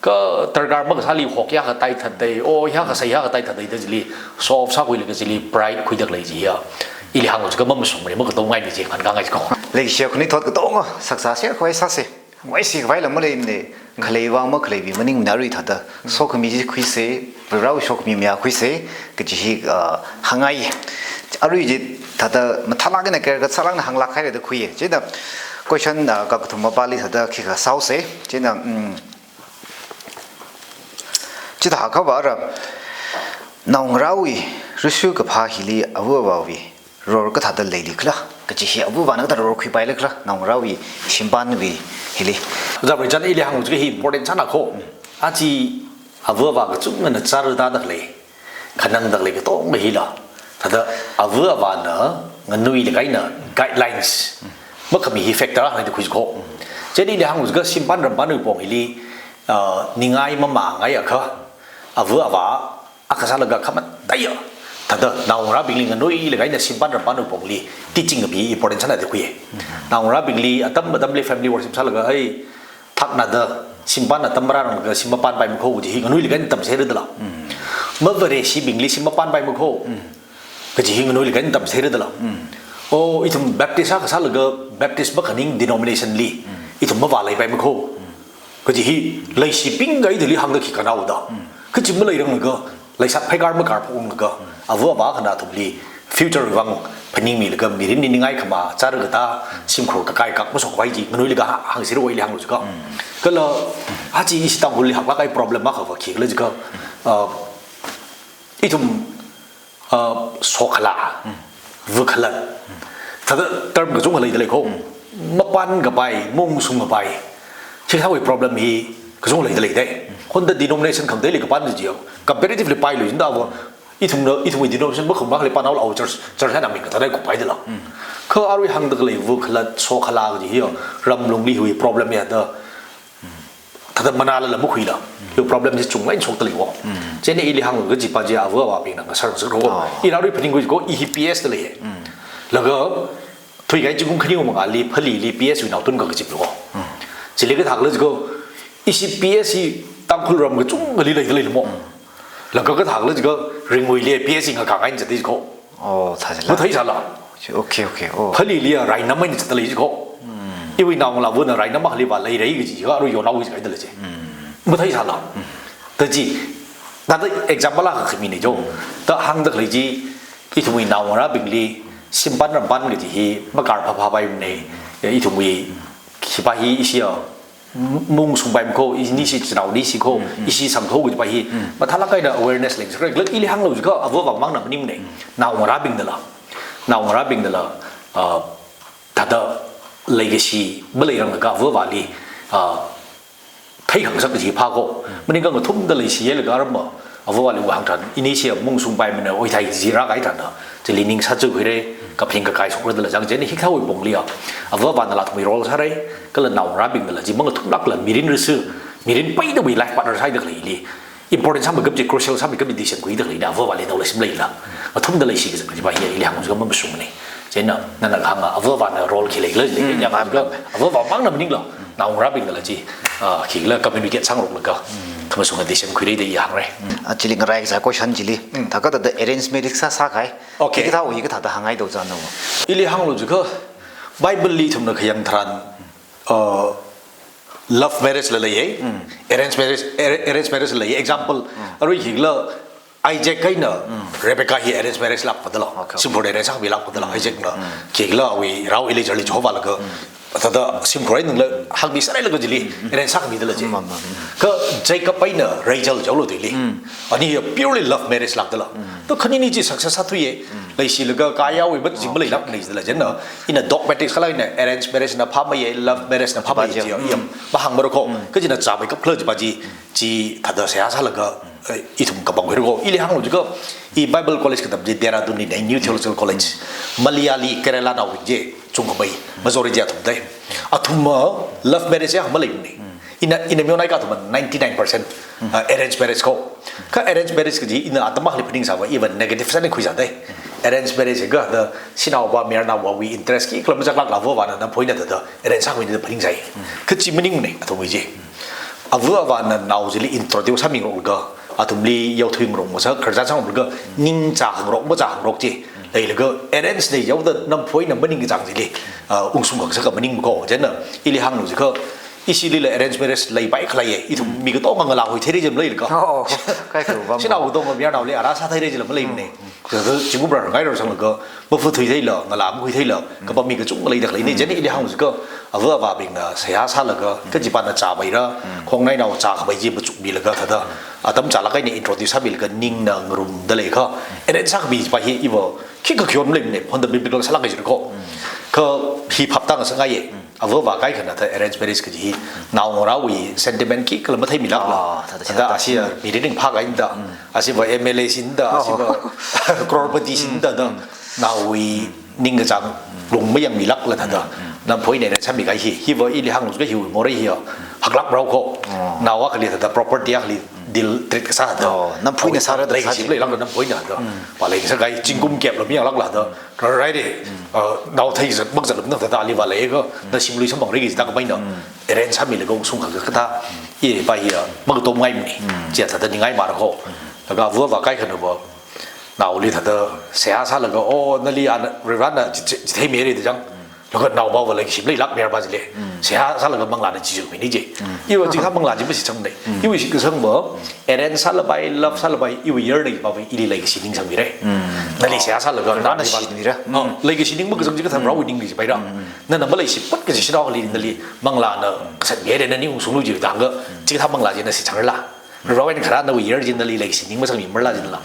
ก็ตระการมันก็สาลีหกยากกับไตทันเตโอ้ยากกับใส่ยากกับไตทันเตแต่จิลีซอฟซาคุยเลยก็จิลีไบรท์คุยจากเลยจีอ่ะอีหลีหังก็มันส่งมาเนี่ยมันก็ต้องง่ายจริงๆมันก็ง่ายจริงๆเลยเชียวคนนี้ทอดก็ต้องอ่ะศึกษาเสียค่อยสักสิไม่สิไว้แล้วเมื่อไรเนี่ยเคลียวางเมื่อเคลียมันนิ่งน่ารู้ทัดโซกมีจีคุยเสียเราโซกมีเมียคุยเสียก็จะฮีหังไงอารู้จีทัดมันทะลักกันเนี่ยก็ทะลักในหังลักให้เราคุยจีน่ะก็ฉันกับทุกมาบาลีทัดคิดกับสาวเสียจีน่ะchỉ làเขาบอกว่าน้องเราอีรู้สึกกับพาฮิลีอาวุธบ่าวอีเราก็ทัดเลยลิกละก็จะเห็นอาวุธบ้านก็ทัดเราคุยไปเลยละน้องเราอีชิมปันวีฮิลีจะไปจันอีเลี้ยงของจุกฮีพอเด่นชั้นนักโคอาจีอาวุธบ้านก็จุกเงินจารุตาดักเลยขนังดักเลยก็ต้องไม่ฮิละทัดอาวุธบ้านเนอะเงินนุยเลยไงเนอะ guidelines มันก็มี effect ละในตัวคุยโคเจนี่เลี้ยงของจุกชิมปันรำปันอุปงฮิลีนี่ง่ายมาหมาง่ายอะเขาอาวุธว่าอาคาซาลก็ขมันได้อะแต่เด้อนาวราบิงลิงกันด้วยเลยไงเนี่ยสิบปันรำปันอุปงลีที่จริงกับพี่อีพอร์ตชั้นไหนจะคุยนาวราบิงลีตั้มเลย family work สิบซาลก็เฮ้ยทักนัดเด้อสิบปันตั้มร้านก็สิบปันไปมุขหูจีกันด้วยเลยไงตั้มเสด็จละเมื่อวันเรศีบิงลีสิบปันไปมุขหูก็จีกันด้วยเลยไงตั้มเสด็จละโอ้อีทุ่มแบปติสอาคาซาลก็แบปติสบักนิง denomination ลีอีทุ่มมาว่าอะไรไปมุขหูก็จีเลยสิบิงไงเดี๋ยวลีหังเด็กขี้กันเอาด้ คือจริงเมื่อไรเรื่องนึกก็เลยสัตว์ให้การเมื่อการพูดนึกก็อาวุธบ้าขนาดทุบลีฟิวเจอร์วังพันนิมีเลยก็มีเรื่องนี้ง่ายขึ้นมาจารึกตาซิมโครกับไก่กับมุสกไว้จีมันเลยก็หังสิรวยเลยหังรู้จักก็เลยอาจีอิสตังบุลหักว่าไก่ problem มากกว่าขี้เลยก็อีทุ่มโซคลาวุคลันถ้าเติมกับจุ่มอะไรเลยเขามาปั้นกับไปมุ่งสุ่มกับไปใช่เท่าไอ้ problem ฮีก็จุ่มอะไรได้คนแต่ denomination คำเดียวกับปั้นจะเจียว comparatively ไปเลยจินดาวอีทุ่ม denomination เมื่อคนมากเลยปั้นเอาเราจะให้นำมีก็ได้กูไปได้หรอ เขาอารุยหังตะกเลยวุขลัดโซขลากจีเฮียรำลงลีหุย problem เนี่ยเด้อถ้ามันอะไรละมุขยละเฮีย problem ที่จุงไล่ชกตะเลวเจนี่อีลิหังก็จีบจีอาวัวว่าเป็นนังก็สั่งสักรู้อีเราด้วยพนิงกุยก็ EPS ตะเลยแล้วก็ทุยไงจุงขยิงมันali ผลิต EPS อยู่นาวตุนก็จีบรู้เจนี่ก็ถักเลยก็ EPS ตั้งคุณรำก็จุงก็ลีเลยตะเลยละมั้งแล้วก็ถักเลยก็เรื่องมวยเลี้ย EPS ก็การกันจะดีก็ไม่thấy sao là ok ok phải li rồi năm mươi năm tới có因为nào là vốn là rồi năm mươi li vào lấy đấy cái gì đó rồi nào cái đấy chứไม่thấy sao là thế gì ta tới example là cái mình này chứ ta hàng được lấy gì cái thùng mình nào mà bình li Shimpan làm ban cái gì mà cả phá bay này cái thùng mình khi bay ý xí mong sung bay một ý ní xí nào ní xí cô ý xí sang thâu cái bay mà thà là cái đó awareness lên rồi cái ý hàng lâu chứ có vô vàng mang nằm nín này nào mà ra bình đó là nào mà ra bình đó là thật đó legacy mới lấy rằng cái vô vàng đi thấy hàng sắc cái gì phá cô mình nên cái thùng đó legacy là cái mà vô vàng là hàng trần ý xí mong sung bay mình là ôi thầy gì ra cái trần đó chỉ liên ninh sát chữ cái đấyกับพิงกับกายสองคนนั่นแหละจังเจนี่ที่เขาไปบ่งเลี้ยว่าวันนั้นเราทำมีโรลใช่ไหมก็เลยหนาวรับบิงนั่นแหละจีบมันก็ทุกลักเลยมีรินรู้สึกมีรินไปด้วยไลฟ์พาร์ทเนอร์ใช่เด็กเลย important ซ้ำมันก็จะ crucial ซ้ำมันก็เป็น decision คุยเด็กเลยนะว่าวันนี้เราเลยสิบเลยละมาทุ่มเด็กเลยสิก็จะไปเฮียอีหลังมันก็มันไม่สุ่มนี่เจนน่ะนั่นแหละครั้งว่าวันนั้นโรลขี้เล็กเลยอย่างนั้นก็ว่าวันมั้งนั่นมันนิ่งหรอหนาวรับบิงนั่นแหละจีขี้เลยก็เป็นวิกฤตสร้างโรคเลยก็ทำมาส่ง decision คุยได้อย่างไรจิลิงอะไรก็จะก็ฉันจิลิถ้าก็แต่ arrange marriage สักใครที่เขาอีกถ้าหางไงดูจันนะอีหลีหังรู้จักBible ลีทำนักยังทรันlove marriage เลย arrange marriage เลย example อะไรอีกล่ะIsaac กันเนอะ Rebecca ฮี arrange marriage ลับปัดละซิมโพลเดนซักวิลับปัดละ Isaac เนอะอีกล่ะวิเราอิลิจาริชอบว่าละก็แต่ถ้าซิมโพลนึงเลยหักดิสอะไรละก็จิลี arrange ซักมีเดละจิก็ Jacob ไปเนอะ Rachel เจ้าลูกดิลีอันนี้ purely love marriage ลับละตัวคนนี้จี success สักทีเลยสิแล้วก็กายเอาไว้บัดจิมเลยลับนี่เดละเจนเนอะอิน dogmatic เขาเลยเนี่ย arrange marriage นะพามาเย่ love marriage นะพามาเย่เยี่ยมมาหังมาดูเขาก็จิน่าจับไปกับเพลิดจิบจีถ้าเดาเสียซะแล้วก็อีทุ่มกับบังเฮโร่อีเลี้ยงรู้จักอี Bible College กับเดราดุนี่ใน New Theological College มาลาลีเคเรลานาวิเจจุงขบายมาโซริเจทุ่มได้อะทุ่มlove marriage ยังมาเลยนี่อินเมียวไหนก็ทุ่ม99% arrange marriageเขาก็ arrange marriageก็จีอินอัตมาหลิบดิ้งสาวว่า even negative สันนิคุยจัดได้ arrange marriage ก็เดสินเอาว่าเมียนเอาว่า we interest กี่คลมจากหลักลาวว่านั้นพูดเนี่ยเด arrange สักวินเดดิ้งใจคือจีมันนิ่งนี่ทุ่มวิเจอาว่าว่านั้นเอาจิลิ introduce ให้มีงงก็อาทุ่มลียาวถึงรงมาสักขจัดช่างมันก็นิ่งจากหงรกมาจากหงรกจีเลยแล้วก็ arrange เนี่ยยาวแต่น้ำพุยน้ำมันนิ่งจากจิลิอุ้งสุ่มกับสักมันนิ่งก็เจนน่ะอีลิหังรู้จักอีสิลิเลย arrange marriage เลยไปใครอีทุ่มมีก็ต้องงังลาหุยเทเรจิมเลยก็ใครคือว่าฉันเอาตัวมาเมียเราเลยอาราซาเทเรจิมเลยมันเนี่ยก็จิงกุบราไงเราช่างก็บ่ฟื้นถุยเทเลงังลาไม่คุยเทเลก็บ่มีก็จุ่มเลยเด็กเลยนี่เจนอีลิหังรู้จักอาว่าว่าเป็นเสียซาแล้วก็จีบันน่ะจ่าไปละคงในเราจ่าเข้าไปจีบจุมีแล้วก็ถ้าได้ตั้มจ่าแล้วก็เนี่ย introduce ให้แล้วก็นิ่งนางรุมได้เลยก็เอ็นซักมีไปเฮียอีว่าคิดก็คิดว่าเลยเนี่ยคนเดิมเป็นคนสลักกันอยู่ก็ฮีพับตั้งสังเกตอาว่าใกล้ขนาดที่ arrange marriage ก็จีน่าวเราวิ sentiment คิดก็เลยไม่ให้มีลักละแต่อาชีพมีเรื่องพักอะไรต่างอาชีพว่า MLA สินต่างอาชีพว่า crorepati สินต่างน่าวินิ่งก็จังลงไม่ยังมีลักเลยท่านนั่นพูดเนี่ยฉันมีการฮีว่าอีเลี้ยงลูกก็หิวมอริฮีหักลักเราเขาน่าว่าเขาเรียกแต่ property เขาเรียก deal trade ก็ซะนั่นพูดเนี่ยซะเลยสิเลยลักนั่นพูดเนี่ยว่าเลยสักไงจิงกุมเก็บเราไม่ยังลักละอะไรดิเราที่จะบังคับนั่นแต่ตาลีว่าเลยก็นั่นสิมุลิสมองเรื่องที่ตั้งไปเนาะเรนฉันมีเลยก็สุ่งขังก็ท่าอีไปมันก็ตัวง่ายมั้ยเจ้าแต่ยังไงมาแล้วแล้วก็ว่าใกล้ขนาดว่าน่าลีถ้าเสียซะแล้วก็โอ้นั่นลีอันเรื่องนั้นจะให้มีอะไรจังแล้วก็น่าบอกว่าเลยสิเลยลักเมียบ้านเลยเสียซะแล้วก็บังลาในจีจุไม่นี่จี因为จริงๆบังลาจีไม่ใช่จังเลย因为คือจังบ่เรนซะแล้วไปลับซะแล้วไป因为yearเลยบ่ไปอีเลยก็สินิ่งจังมีเลยนั่นเลยเสียซะแล้วก็นั่นสินี่ละเลยก็สินิ่งมันก็จังจีก็ทำเราวิ่งเลยไปแล้วนั่นน่ะบ่เลยสิปุ๊บก็สิเราก็เลยนั่นเลยบังลาเนาะสัตว์เมียเรนนี่อุ้งสูงลูกจีต่างก็จีทำบังลาจีนั่นสิจังละเราเป็นขนาดนั้นyearจีนั่นเลยสินิ่งมันจังมีมันละจีนั่นละ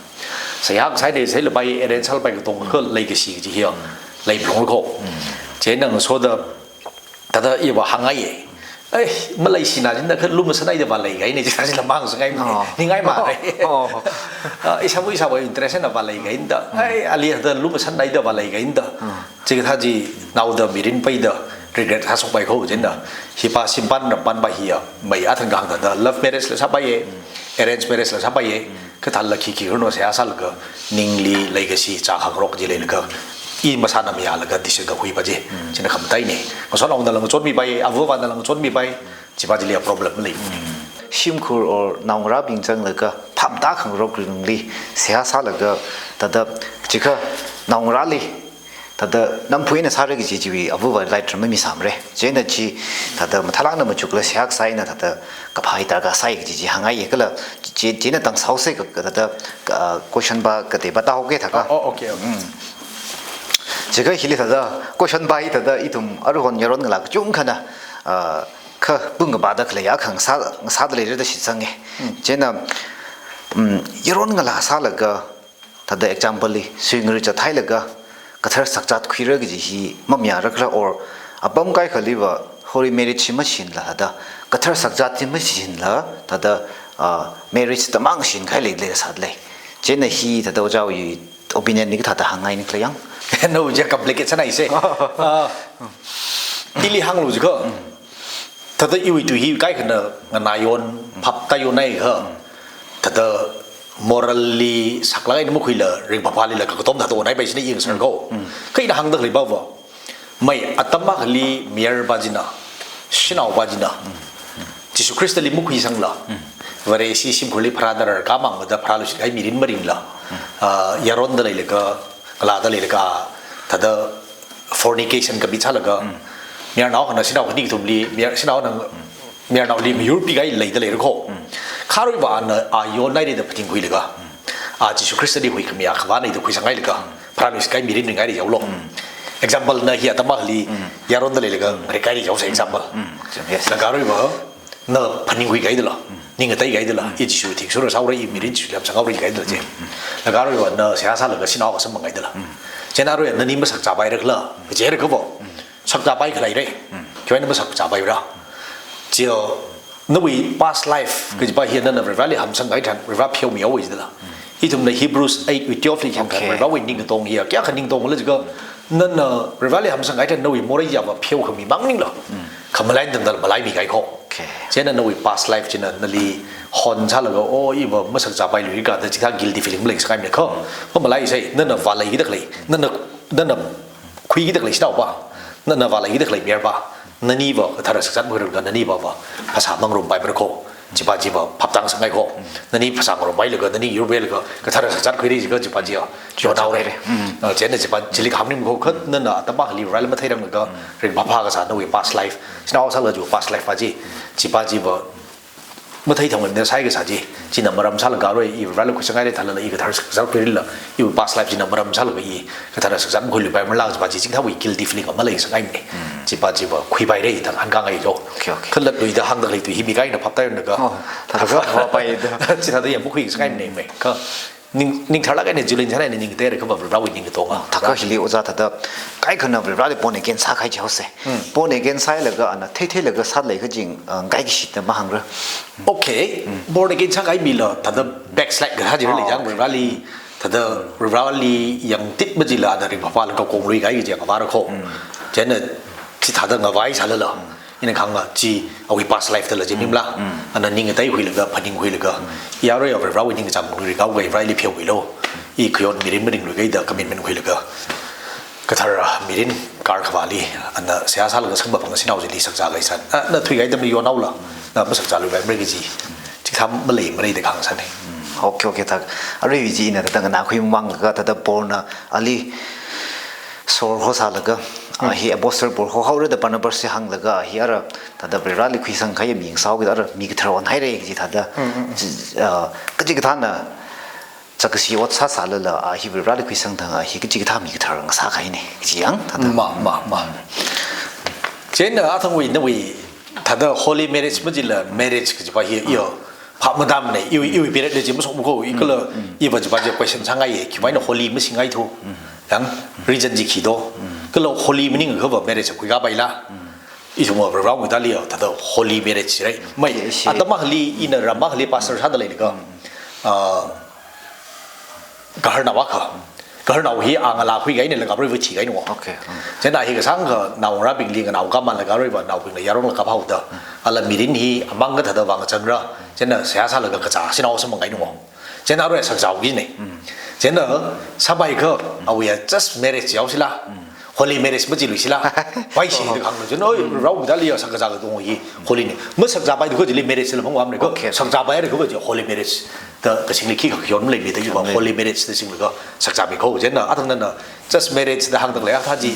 เสียใช้เดี๋ยวใช้เลยไปเรนซะแล้วไปก็ตรงก็เลยก็สิจีเหี้ยเลยพลงก็เช่นนั้น说的แต่ถ้าอีว่าหางไงเอ้ยมาเลยสินะจินตคือรู้มันสนใจจะมาเลยไงนี่จะสิละมั่งสงไงนี่ไงมาเลยไอ้ชาวอินเทอร์เน็ตนะมาเลยไงนี่เอ้ยอะไรแต่รู้มันสนใจจะมาเลยไงนี่这个他是闹的米人背的。regret 他送ไปเขา真的ฮิปาซิมปันรับปันไปเฮียไม่อาทังกังแต่ love marriage เลยสับไปarrange marriage เลยสับไปก็ทันละขี้คนว่าเสียสัลก็นิ่งลีเลยก็สิจากหักรกจีเลยก็อีมาสานมีอะไรก็ดิฉันก็คุยไปจีฉันก็คำไต่เนี่ยมาสอนเราแต่ละก็จนมีไปอาวุธวันแต่ละก็จนมีไปจีบจีเรีย problem เลยชิมคูร์or นางรับยิงจังเลยก็พับตาขังรกลุงลีเสียสัลก็แต่เด็กจีก็นางรับลีแต่เด็กน้ำพุยเนี่ยสาระกิจจีวีอาวุธวันไล่ทำไม่มีสามเลยเจนแต่จีแต่เด็กมันทะลักน้ำมันจุกเลยเสียใส่เนี่ยแต่เด็กกับพายตากับใส่กิจจีห่างไงก็เลยจีเนี่ยตั้งเสาเสกก็แต่เด็กquestion บ้าก็เดี๋ยวบ้าตาโอเคถ้าก็โอเค这个系列它的过程把它的一种二环二环个那个中看呢，可不个把它可能也看啥的来着的是真的，这呢，二环个那啥那个，它的 example 里，所以我就睇那个，个它实际亏了个就是么面那个 or 啊，不该可里吧，holy marriage 么行了它的，个它实际么行了，它的marriage 的망신开来的啥的嘞，这呢是它都叫于 opinion 你个它的行爱你个样。no je complicated sana ise ili hang lu jiko tada iwi tu hi kai khana nganayon phap ta yo nai kha tada morally saklai ni mukhui la ring papa li la ka tom da to nai bai sini ing sar go kai da hang da li ba wa mai atama khali mier bajina sinau bajina jisu christ li mukhui sang la vare si sim khuli phradar ka mang da phralu kai mirin marin la yaron da le kaลาดเลยก็ถ้าเดอ fornication กับบิชาแล้วก็เมียน้องคนนั้นสิน้องคนนี้ทุ่มลีเมียสิน้องนั้นเมียน้องลีมียุโรปีกันเลยเลยก็ข้ารู้ว่าอันอายุไหนได้พูดถึงคุยเลยก็จิสุคริสต์ได้คุยกับเมียขวานได้คุยสังไงเลยก็พระมิสกายมีเรื่องหนึ่งไงได้ยาวลง example นะเฮียตั้มมาลียารอนได้เลยก็เรื่องไงได้ยาวสิ example แล้วก็รู้ว่าเนอะพันธุ์คุยกันได้หรอนี่ก็ได้กันได้หรออีจิสุทิ้งสุดแล้วสาวเลยมีเรื่องจิสุแล้วสังเอาเรื่องกันได้จริงแล้วก็รู้ว่าเนอะเสียสละก็สิน้องก็สมบังกันได้หรอเช่นนั้นรู้ว่านี่มันสักจ่าไปเรื่องละเจ๊เรื่องก็บอกสักจ่าไปอะไรเลยแค่นี้มันสักจ่าไปแล้วเจ้านู่น past life ก็จะไปเห็นนั่นเรื่องอะไรทำสังไงทันเรื่องเพียวเหมียวไว้ได้ละที่ตรงใน Hebrews 8วิดีโอฟลิกกันเรื่องว่านิ่งตรงเฮียแค่ขันนิ่งตรงแล้วก็นั่นเรื่องอะไรทำสังไงทันนู่นโมริยาว่าเพียวเขามีบ้างนิ่งหรอเขามาไล่ตั้งแต่มาไล่มีไก่ข้อเช่นนั้นนู่น past life เช่นนั้นนี่ฮอนชาแล้วก็โอ้ยว่ามันสักจ่าไปหรือก็แต่ที่ถ้า guilty feeling มันเลยสักไงเนี่ยเขาเพราะมาไล่ใช่นั่นน่ะว่าอะไรกี่ตะเลยนั่นน่ะคุยกี่ตะเลยใช่ป่ะนั่นน่ะว่าอะไรกี่ตะเลยเมียป่ะนั่นนี่บ่ถ้าเราศึกษาเรื่องนั้นนี่บ่ภาษาบางรุ่มไปประโคจีบพับตังสังไงข้อนั่นนี่ภาษาบางรุ่มไปเลยก็นั่นนี่ยุโรปเลยก็ถ้าเราศึกษาคุยได้ก็จีบจอดเอาเลยเช่นนั้นจีบจิลิคำนี่มันก็นั่นน่ะแต่บ้าหลีไรแล้วไม่ใช่เรื่องก็เรื่องบ้าภาษาโน้ย past life สิ่งเอาสักเลยอยู่ past life ไปจีบไม่ใช่ทำเงินได้ใช้ก็ใช่จีน่ะมารับสารการเลยอีวันละคุยสังไงได้ทันเลยอีกถ้าศึกษาคุยได้ละอี past life จีน่ะมารับสารก็อีก็ถ้าเราศึกษาคุยหรือไปมันล่างจีบจริงถ้าวิ guilty feeling ก็มาเลยสังไงเนี่ยจีบคุยไปได้ทางหันกลางไอ้โจ้ขึ้นแล้วดูจะหังตะเลยดูฮิบิไก่น่ะพับได้เนี่ยก็ถ้าก็ไปจีถ้าได้ยังไม่คุยสังไงเนี่ยไม่ก็นิ่งทะเลาะกันเนี่ยจุลินใช่ไหมนิ่งเตะเลยเขาบอกเราวิ่งนิ่งตัวถ้าก็ฮิลิโอซาถ้าได้ไก่คนนั้นเราได้ปนเองสาใครจะเอาเสียปนเองสายแล้วก็อันนั้นเท่ๆแล้วก็สัตว์เลยก็จริงไก่กิสิแต่มาหังเลยโอเคปนเองสาไก่มีแล้วถ้าได้ backslide ก็ถ้าจะเรื่องอย่างเราลีถ้าได้เราลียังติดไม่จีละอันนั้นเรื่องพอแล้วก็คงลุยไก่ก็จะกับว่าเราคงเช่นนั้นที่ถ้าได้เงาไว้ใช่แล้วนี่ครั้งอ่ะจีเอาไป past life แต่ละจีนิ่มละอันนั้นนิ่งแต่คุยเลยก็พันนิ่งคุยเลยก็ยาวเลยเอาไปเราวิ่งจำคุยเขาไปไรลิเพียวไปโลอีขยอนมีรินไม่ดิ่งเลยก็เด็กก็มีมันคุยเลยก็ถ้ามีรินการขวาลีอันนั้นเสียสละก็สังแบบนั้นสิเราจะลีสักจ่าเลยสันนั่นถุยไก่แต่ไม่ยอนเอาละนั่นไม่สักจ่าเลยแบบไม่กี่จีที่ทำไม่เลยไม่ได้แต่ครั้งสันนี่โอเคถ้าอะไรวิจีเนี่ยแต่ตั้งแต่คุยมั่งก็ถ้าได้ปนนะอะไรโซ่หัวซาแล้วก็ฮีอับบอสเตอร์บอกเขาเรื่องปนบริษัทหังแล้วก็ฮีอะไรถ้าได้บริษัทลิขิตสังขยามีอย่างสาวก็อะไรมีกระทรวงให้ได้ที่ถ้าได้ก็จิกท่านน่ะจะก็สิวัดซาซาเลยละฮีบริษัทลิขิตสังทางฮีก็จิกท่านมีกระทรวงสาขาเนี่ยจียังถ้าได้มาเช่นอาทั้งวินนั่นวิถ้าได้ holy marriage ไม่จีละ marriage ก็จะไปฮีอีพระมันทำเนี่ยอีวิเปรตเลยจีไม่สมบูรณ์อีก็เลยอีปัจจุบันจะ question สังไงคิดว่าเนี่ย holy ไม่สิ่งไงทุกยัง reason จีขีดก็เรา holy meaning เขาบอก marriage คุยกันไปละอีสมมติเราไม่ได้เลี้ยวแต่เรา holy marriage ไรไม่อัตมาฮลีอินรามาฮลี pastor ชาติอะไรนี่ก็การนาวะเขา cái nào hi ang là khui cái này là cái rồi chỉ cái nữa Okay. thế này hi cái sáng cái nào ra bình liền cái nào cái mà là cái rồi và nào bình là yarong là cái hậu đó là mirin hi mang cái thật là vàng chân ra thế là sẽ sao là cái giá xin nào xem cái nữa thế nào rồi sáng giàu cái này thế là sao bây giờ just marriage giáo xí la holy marriage mới chỉ lùi xí la vay xí được hàng rồi nói rau người ta liều sáng cái giá cái东西holy này mới sáng giá bây được cái gì marriage là không làm được cái sáng giá bây được cái gì holy marriage the cái sinh lý khi học hiểu mình thì cái holy marriage thì sinh lý cái sáng giá mình có thế là thằngนั้น just marriage the hàng được lẽ thà gì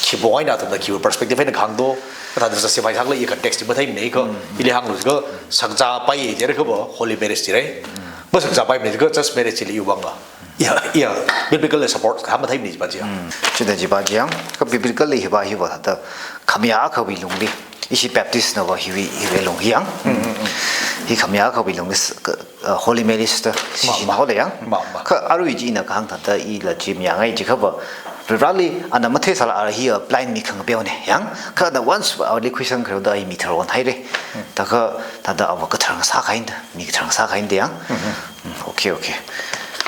khi bố ai nào thằng khi perspective này hàng đó thà được sẽ phải thằng lấy cái context mới thấy mình cái cái hàng rồi cái sáng giá bây giờ cái bộ holy marriage đấy mới sáng giá bây mình cái just marriage là yêu bằng à biblical support hàm thấy mình gì Chuyện này chỉ bao nhiêu? Cái biblical là bao nhiêu vậy? Đó, khamia khâu bị lùng đi. Ý Baptist nào vậy? Hi lùng hiang. Hi khamia khâu bị lùng đi. Holy Marriage đó, xin hỏi đấy. Cái aru gì nào hàng thật ý là chỉ miếng ấy chỉ khâu vậy. Really, anh em thấy sao là hi blind mi khang béo này, yang? Cái đó once our question cái đó ai mi thở on hay đấy. Đó cái đó ông cái thằng sao cái đó, mi thằng sao cái đó, okay.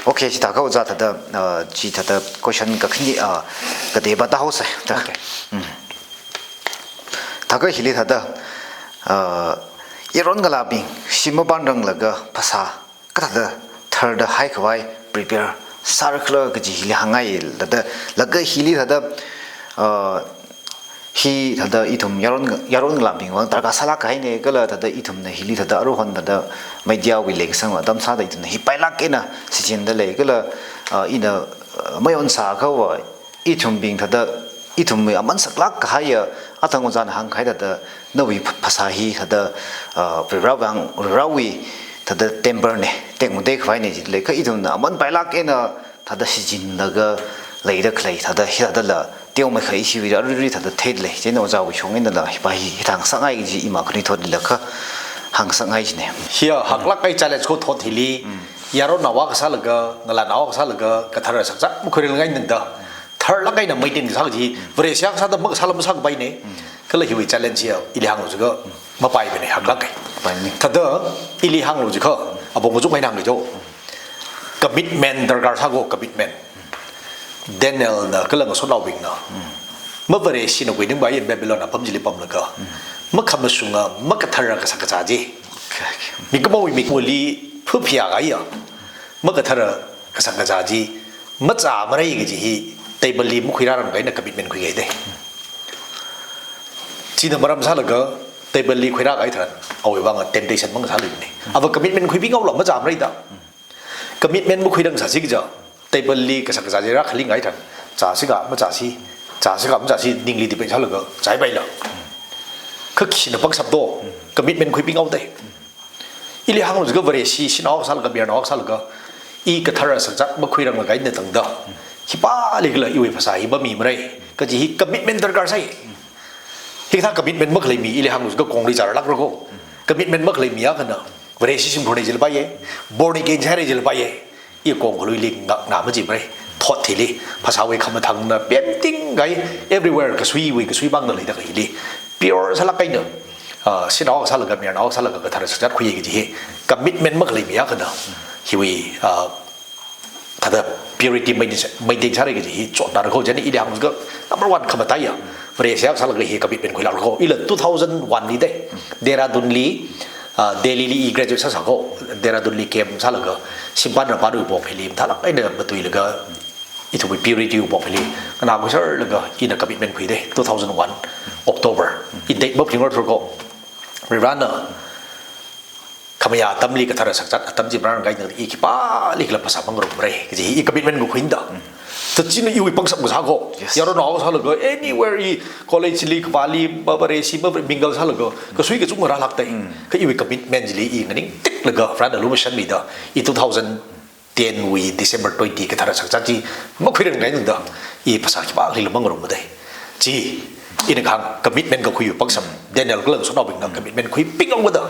Okay, chỉ thắc mắc ra thật chỉ thật question cái gì cái đề bắt đầu sai. Thắc mắc hiểu thật 이런 거 라빙 심어반랑 라가 파사 그다다 third high kwai prepare circular cái gì hàng laga hili thada hi thada itum yaron lamping wang tarka sala kai ne kala thada itum na hili thada aro hon thada media wi lek sang dam sa da itum hi paila ke na sichen da le kala ina mayon sa ka wa itum bing thada itum me aman saklak ka ya atang jan hang khai thada nawi phasa hi thada rawang rawi thada temper ne teng de khwai ne le ka itum na aman paila ke na thada sichen daga leida klei thada hi thada la tiêu mà khởi si vì đó rồi thật thế này, thế nào giàu xuống cái là bài hàng sáng ngày gì mà cái thôi là cái hàng sáng ngày này. Here học lắc cái challenge của thốt thì li, yaro nào cái sao là cái là nào cái sao là cái thằng sắc sắc, một người là cái nền đó, thằng lắc cái là mấy tiền sao gì, vừa sáng sao đó mất sao làm sao cái bài này, cái là hiểu challenge here, ili hàng rồi cái mà bài này học lắc cái, thật đó, ili hàng rồi cái, à bông có chút mấy hàng rồi chỗ, commitment đặc biệt sao có commitment. Daniel na cái lần số đầu bình na, mất về đây xin quỳ đứng bài in Babylon na phẩm gì phẩm là cơ, mất khăm sung à, mất cái thằng cái sắc cái gì, mình có bao mình mua li phơi phia cái à, mất cái thằng cái sắc cái gì, mất giá mà này cái gì, table li mất khuyên ra làm cái na commitment khuyên cái đấy, chỉ là mà làm sao là cơ, table li khuyên ra cái thằng, ôi vâng temptation mất sao được này, à và commitment khuyên biết ngâu lắm mất giá mà này đó, commitment mất khuyên đằng sao gì cái table li cái sắc cái gì ra khali ngay thằng, trả sĩ cả mà trả sĩ ningrin thì bên sao được trái bay là, cứ khi nó bắt sập đổ, commitment khuyên biết ngâu đấy, ili hàng rồi cái vấn đề xin nó sao cái biển nó sao cái, cái thằng sắc chắc mất khuyên rằng là cái này thằng đó, khi ba li cái là yêu phải sai ba mì mà đây, cái gì commitment tất cả sai, khi thằng commitment mất lấy mì, ili hàng rồi cái công lý trả lắc rồi cô, commitment mất lấy mì á cái nào, vấn đề xin phone này chỉ bay, born again sai này chỉ bayอีกองเขาลุยลิงน้ำมันจีบเลยทอดทีลีภาษาเวคำมันทางนะเปลี่ยนติ้งไง everywhere ก็สวยบ้างเลยแต่ก็ฮีลี pure สลักไงเนอะสิ่งน้องสลักกับเมียน้องสลักกับทารสัจจะคุยกันที commitment มันก็เลยมีอะไรกันเนอะฮีวีถ้าแต่ purity ไม่ได้ใช่กันทีจอดนานเขาจะนี่อีเดียมันก็ number one คำว่าตายอ่ะเรียกเสียสลักเลยฮี commitment คุยแล้วเขาอีเล่2001นี่เด้เดราดุนลีDelhi li graduate sa ko Dehradun li kem sa laga Shimpan na padu bo philim thalak ai na batui laga itu bi purity bo phili kana ko sir laga in a commitment phui de 2001 October in date bob ringor ko Rev.Ramyothing khamaya tamli ka thara sakchat atam ji bran gai na i ki pa li kla pasa mangro bre ji i commitment ko khuin da to chin yu pang sam sa ko yaro no sa laga anywhere i college li kwali babare si ba mingle sa laga ko sui ke chung ra lak tai ka i commitment li i ngani tik laga fran da lumission mi da i 2010 we December 20 ka thara sakchat ji ma khuiren gai da i pasa ki ba li mangro mo dai ji in a commitment ko khuyu pang sam Daniel ko lang so no bing commitment khui ping ong da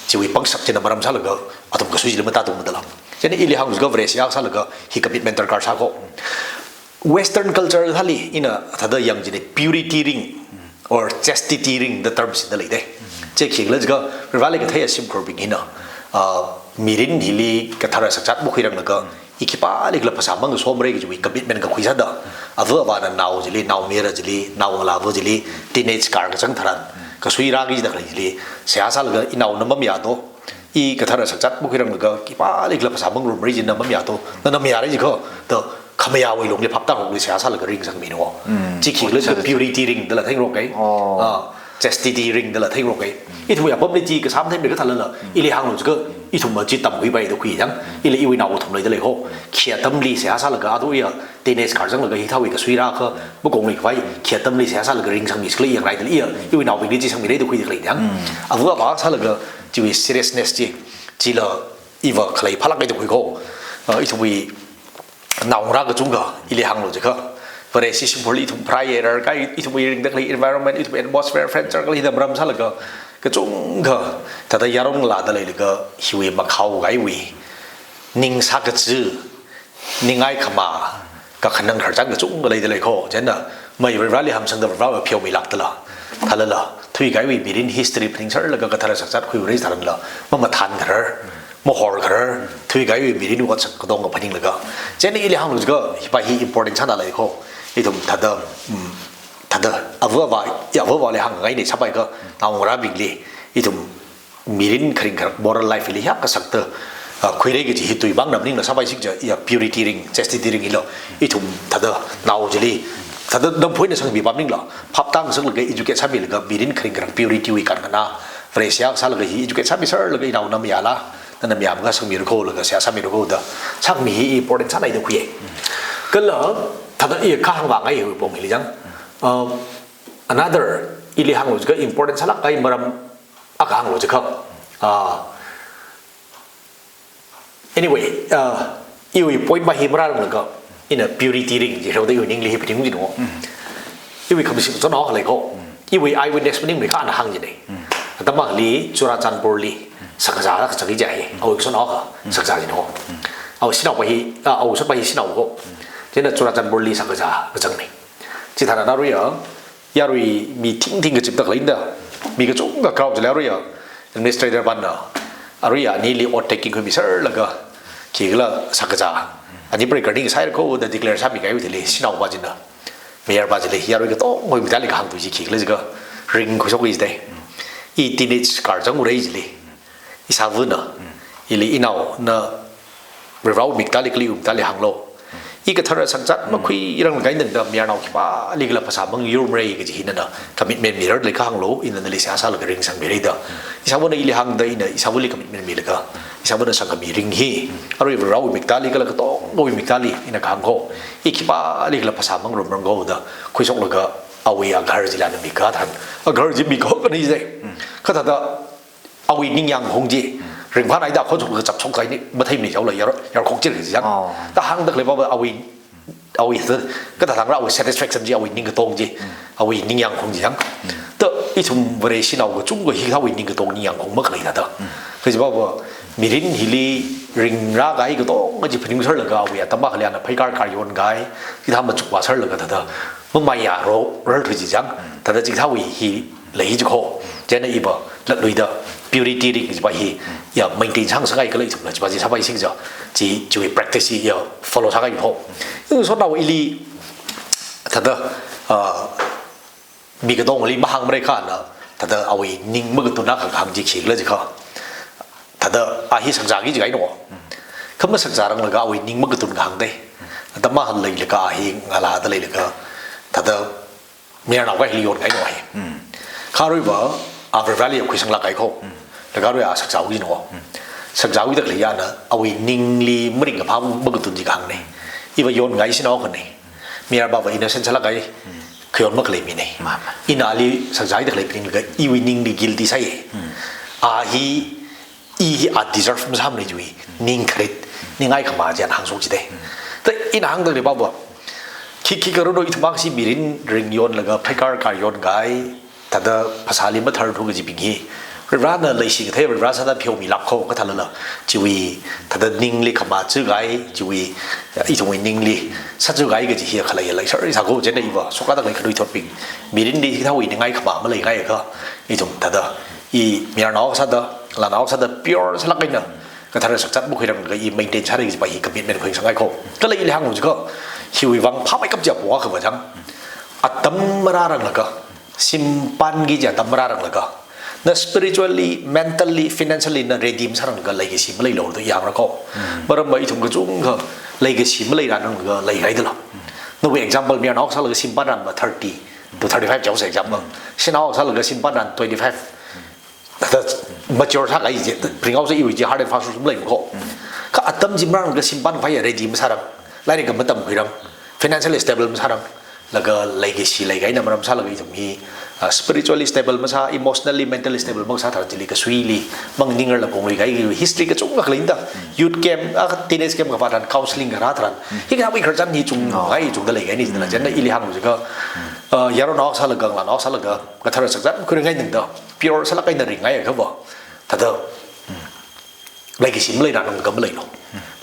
chỉ vì bằng sắc trên làm sao được à tụi cái suy nghĩ mà ta tụi mình làm cho nên ili hàng cái về sao sao được hi commitment tất cả sao có Western culture thali ina thada yang gì purity ring or chastity ring the terms in the chỉ khi là cái vale cái thấy sim corbin ina mirin hili cái thara sắc chắc bốc khi rằng là อีกป้าเล็กละภาษามังก็สมเรื่องจะมี commitment กับคุยซะเด้อเอาว่าบ้านนาวจิลีนาวเมียร์จิลีนาวลาบจิลี teenage car ก็จังทรันก็สุยรากิจดักเลยจิลีเสียสาลก็อีนาวน้ำมันมีอาโตอีกทาร์สักจัดบุคคลนึงก็กี่ป้าเล็กละภาษามังรูมริจินน้ำมันมีอาโตนั่นน้ำมีอะไรจิก็เด้อขมายาวลงเลยพับตั้งลงเลยเสียสาลก็ริงสังมีนัวจิคิดเลยก็ purity ring เดละทั้งโลกไงchastity ring เดละทั้งโลกไงอีทุ่มอย่างผมเลยจีก็ซ้ำทั้งเด็กก็ทันเลยละอีเลี้ยงหนูจิก็อีทุ่มมาจีต่ำคุยไปตัวคุยจังอีเลยอีวินาวทุ่มเลยเดละโหเขียตั้มลีเสียสาลก็อาตัวอีteenage car จังเลยก็ที่เท่าอีกสุยราก็บุกงเลยไปเขียตั้มลีเสียสาลก็ริงสังมีสกลีอย่างไรเดละอีวินาวเป็นจีสังมีได้ตัวคุยเดละจังเอาว่าบ้าสาลก็จีวิ seriousness จีละอีว่าใครพลักไปตัวคุยโหอีทุ่มวีนาวรักก็จุงก็อีเลี้ยงหนูจิก็variasi simpul itu prayer kai itu wiring dak environment itu atmosphere friendship kali dah beram salah ke chung ke tata yarong la da le ke hiwi ma khau gai wi ning sa ke zu ning ai khama ka khanang khar chang ke chung le le kho chen da mai rali ham sang da ra phyo mi lak da la thala la thui gai wi mirin history pring sar la ka thara sak sat khui ri tharan la ma than khar mo hor khar thui gai wi mirin wa sak ko dong ka phaning la ka chen ile ham lu ga hi ba hi important chana la khoอีทุ่มทัดเดิมเอาว่าอย่าว่าเลยห่างไงเนี่ยชาวบ้านก็เอาราบิงลีอีทุ่มมีรินคริงครับ moral life เลยฮักก็สักเตอคุยได้กี่ที่ตุยบ้างน้ำนิ่งนะชาวบ้านสิ่งจะอย่า purity ring chastity ring อีหล่ออีทุ่มทัดเดิมน่าจะลีทัดเดิมดำพูดในสังมีบ้างนิ่งหล่อพับตั้งสังเลย education มีเลยก็มีรินคริงครับ purity วิกันกันนะเฟรชยากสังเลย education มีสังเลยก็อีน่าน้ำยาละนั่นน้ำยามันก็สังมีรู้ก็เลยก็เสียสังมีรู้ก็เด้อสังมี important สังไหนเดี๋ยวคุยก็เลยถ้าตัวอีกข้างว่างไอ้ผมเห็นจังanother อีลีหังรู้ก็ important สักไอ้มาร์มอาข้างรู้ก็anyway อีวี point มาหิมราร์มก็ in a purity ring ที่เราได้อยู่นิ่งลีไปถึงจริงๆอีวีคำสิ่งสนองอะไรก็อีวี eyewitness มันนิ่งเลยข้างหังจริงๆแต่บางลีจุราจันทร์บุรีสักษาสักกี่ใจเอาอีกสนองก็สักษาจริงๆเอาสินเอาไปเอาสักไปสินเอาก็เจนจุราจันทร์บุรีสักจ้าก็จังนี่ที่ท่านนั้นรู้ยังยารุยมีทิ้งกับจิบตะกลินเด้อมีกระจุกกับกรอบจะแล้วรู้ยัง administrator บ้านเนาะรู้ยังนี่ลีออดเทคกิ้งคือมีเซอร์แล้วก็ขี่ก็สักจ้าอันนี้บริการดิ้งใช้แล้วก็ได้ declare ใช้มีไงวิธีเลยสินเอาบ้านจินเนาะมีอะไรบ้านจินเลยยารุยก็ต้องไม่มีอะไรกับหางตัวจีขี่เลยก็ ring คุยสักวิธีได้อี teenage car จังอุไรจิเลยอีสาวน์เนาะอีลีอีน่าเนาะเรามีการเลี้ยงการเลี้ยงหางโลอีกทาร์สังจัดมาคุยเรื่องการเดินเดิมมีอะไรบ้างลีกละภาษาบางยุโรปเลยก็จะเห็นนะcommitment มีเรื่องเลยข้างโลอินนั่นเลยเสียสละก็เรื่องสังมีเลยเด้ออีสาวน์อีหางเด้ออีสาวน์เลย commitment มีเลยก็อีสาวน์สังก็มีเรื่องฮีอะไรเรามีการลีกละก็ต้องเรามีการลีอินข้างโคอีกบ้างลีกละภาษาบางยุโรปก็เด้อคุยส่งเลยก็เอาไว้อาการจิลามีการทันอาการจิมีก็นี่สิก็ถ้าเอาไว้นิ่งยังคงจีเรื่องพระนายดาวเขาถูกจับช่องไก่นี่มาที่นี่เขาเลยอย่าคงจืดสิจังแต่หางตึกเลยว่าเอาวิก็แต่ทางเราเอา satisfaction จีเอาวินิ่งกระตงจีเอาวินิ่งยังคงจีจังแต่อีทุ่มบริษัทเราก็จุ่มก็ฮิเขาวินิ่งกระตงนิ่งยังคงไม่เคยนะเด้อคือจะบอกว่ามีรินฮิลีริงร่างกายกระตงมันจะเป็นมือเชื่อเลยก็เอาวิแต่บ้าเขาเรียนไปการโยนกายที่ทำมาจุกว่าเชื่อเลยก็เด้อเมื่อไม่อยากรู้ถึงจีจังแต่จริงเขาวิฮิเลยฮิจุกโคเจนอีบ่ละลุยเด้อpurity นี่คือว่าอย่า maintain ช่างสังเกตก็เลยจุดเลยจุดที่ชาวบ้านสิ่งจะไป practice อย่า follow ช่างอยู่พอคือส่วนเราอีลีถ้าเด้อมีกระดงอีลีมาหังไม่ได้ข้านะถ้าเด้อเอาไว้นิ่งเมื่อตัวนักหังจีเขียเลยจีเขาถ้าเด้ออาฮิสังจารีจีไงหนูเขาไม่สังจารังเลยก็เอาไว้นิ่งเมื่อตัวนักหังได้แต่มาหันเลยเลยก็อาฮิงาลาได้เลยก็ถ้าเด้อมีอะไรก็ฮิลิโอนไงหน่อยข้ารู้ว่าAfter Valley คุยสังลักไอ้เขาแล้วก็เรื่องสักสาวกินหัวสักสาวกินตะเลยนะเอาไว้นิ่งลีไม่ดิ่งกับพาบุกตุนจีกังเนี่ยอีว่าโยนไงสิน้องคนนี้มีอะไรบ้างว่าอินเนอร์เซนส์สักไงเคยโยนมาเคลมีเนี่ยอินาลีสักสาวกินตะเลยเป็นยังไงอีว่านิ่งลี guilty ใช่ฮีอาจ deserve ไม่ทำเลยจุยนิ่งเครดนิ่งไงขมาจะหางสุกจีเด้แต่อินหางตะเลยบ้างว่าคิดก็รู้โดยทุกบางสิ่งมีริงโยนแล้วก็พายการโยนไงถ้าเด้อภาษาลิมบัตรทุกข์จีบิงฮีร้านนั้นเลยสิ่งที่ร้านนั้นเพียวมีลักเขาก็ทันแล้วจีวีถ้าเด้อนิ่งลีขมาจื้อไงจีวีอีจงวีนิ่งลีสัจจื้อไงก็จีเฮียขลัยอะไรสักอย่างก็เจนได้อีว่าสุขาตั้งเลยขดุยทอดปิงมีรินดีที่เท่าวีนิ่งไงขมาเมื่อไรไงก็อีจงถ้าเด้ออีมีน้องสัตว์เด้อหลานน้องสัตว์เด้อ pure สักอย่างก็ ก็ทารสักจัดบุคคลนั้นก็อีไม่เด่นชาติไปกับมิตรเป็นคนสังไงเขาก็เลยอีหลังผมก็หิววังพับไปกับเจ้าหัวคือว่าจังอัตมรารังละก็สิมปันกิจอัตมรารังละก็นั่น spiritually mentally financially นั่น redeem สังก็เลยก็สิไม่เลยหลงตัวอย่างละก็เมื่อไม่ถึงก็จุ่มก็เลยก็สิไม่เลยรันก็เลยไรตัวละนู่น example มีน้องสักเลยสิมปันรันมา30 to 35 just example สิน้องสักเลยสิมปันรัน25แต่ mature สักไอ้เจ้าพริ้งเอาซะอีวิจิ hard and fast ไม่เลยก็ก็อัตมจิมรันก็สิมปันไฟ redeem สังไล่กันมาตั้งคุยรัง financially stable มาสังแล้วก็เลยก็สิเลยก็ไอ้นั่นมันสักเลยจะมี spiritually stable มาสัก emotionally mentally stable มาสักทางจิตก็สวีลีบางนิ่งเราคงเลยก็ history ก็จุ่มก็เลยนั่ง youth game teenage game ก็ว่าทัน counseling ก็ทันที่เขาไปขยันนี่จุ่มไอ้จุ่มก็เลยไอ้นี่นั่นแหละฉะนั้นอีหลีฮังมันก็ยาวนอกสักเลยก็หลังนอกสักเลยก็ทารสักจัดคือไงหนึ่งเดียว pure สักเลยก็นั่นไงเขาบอกถ้าเธอเลยก็สิมเลยนั่นก็ไม่เลยหรอก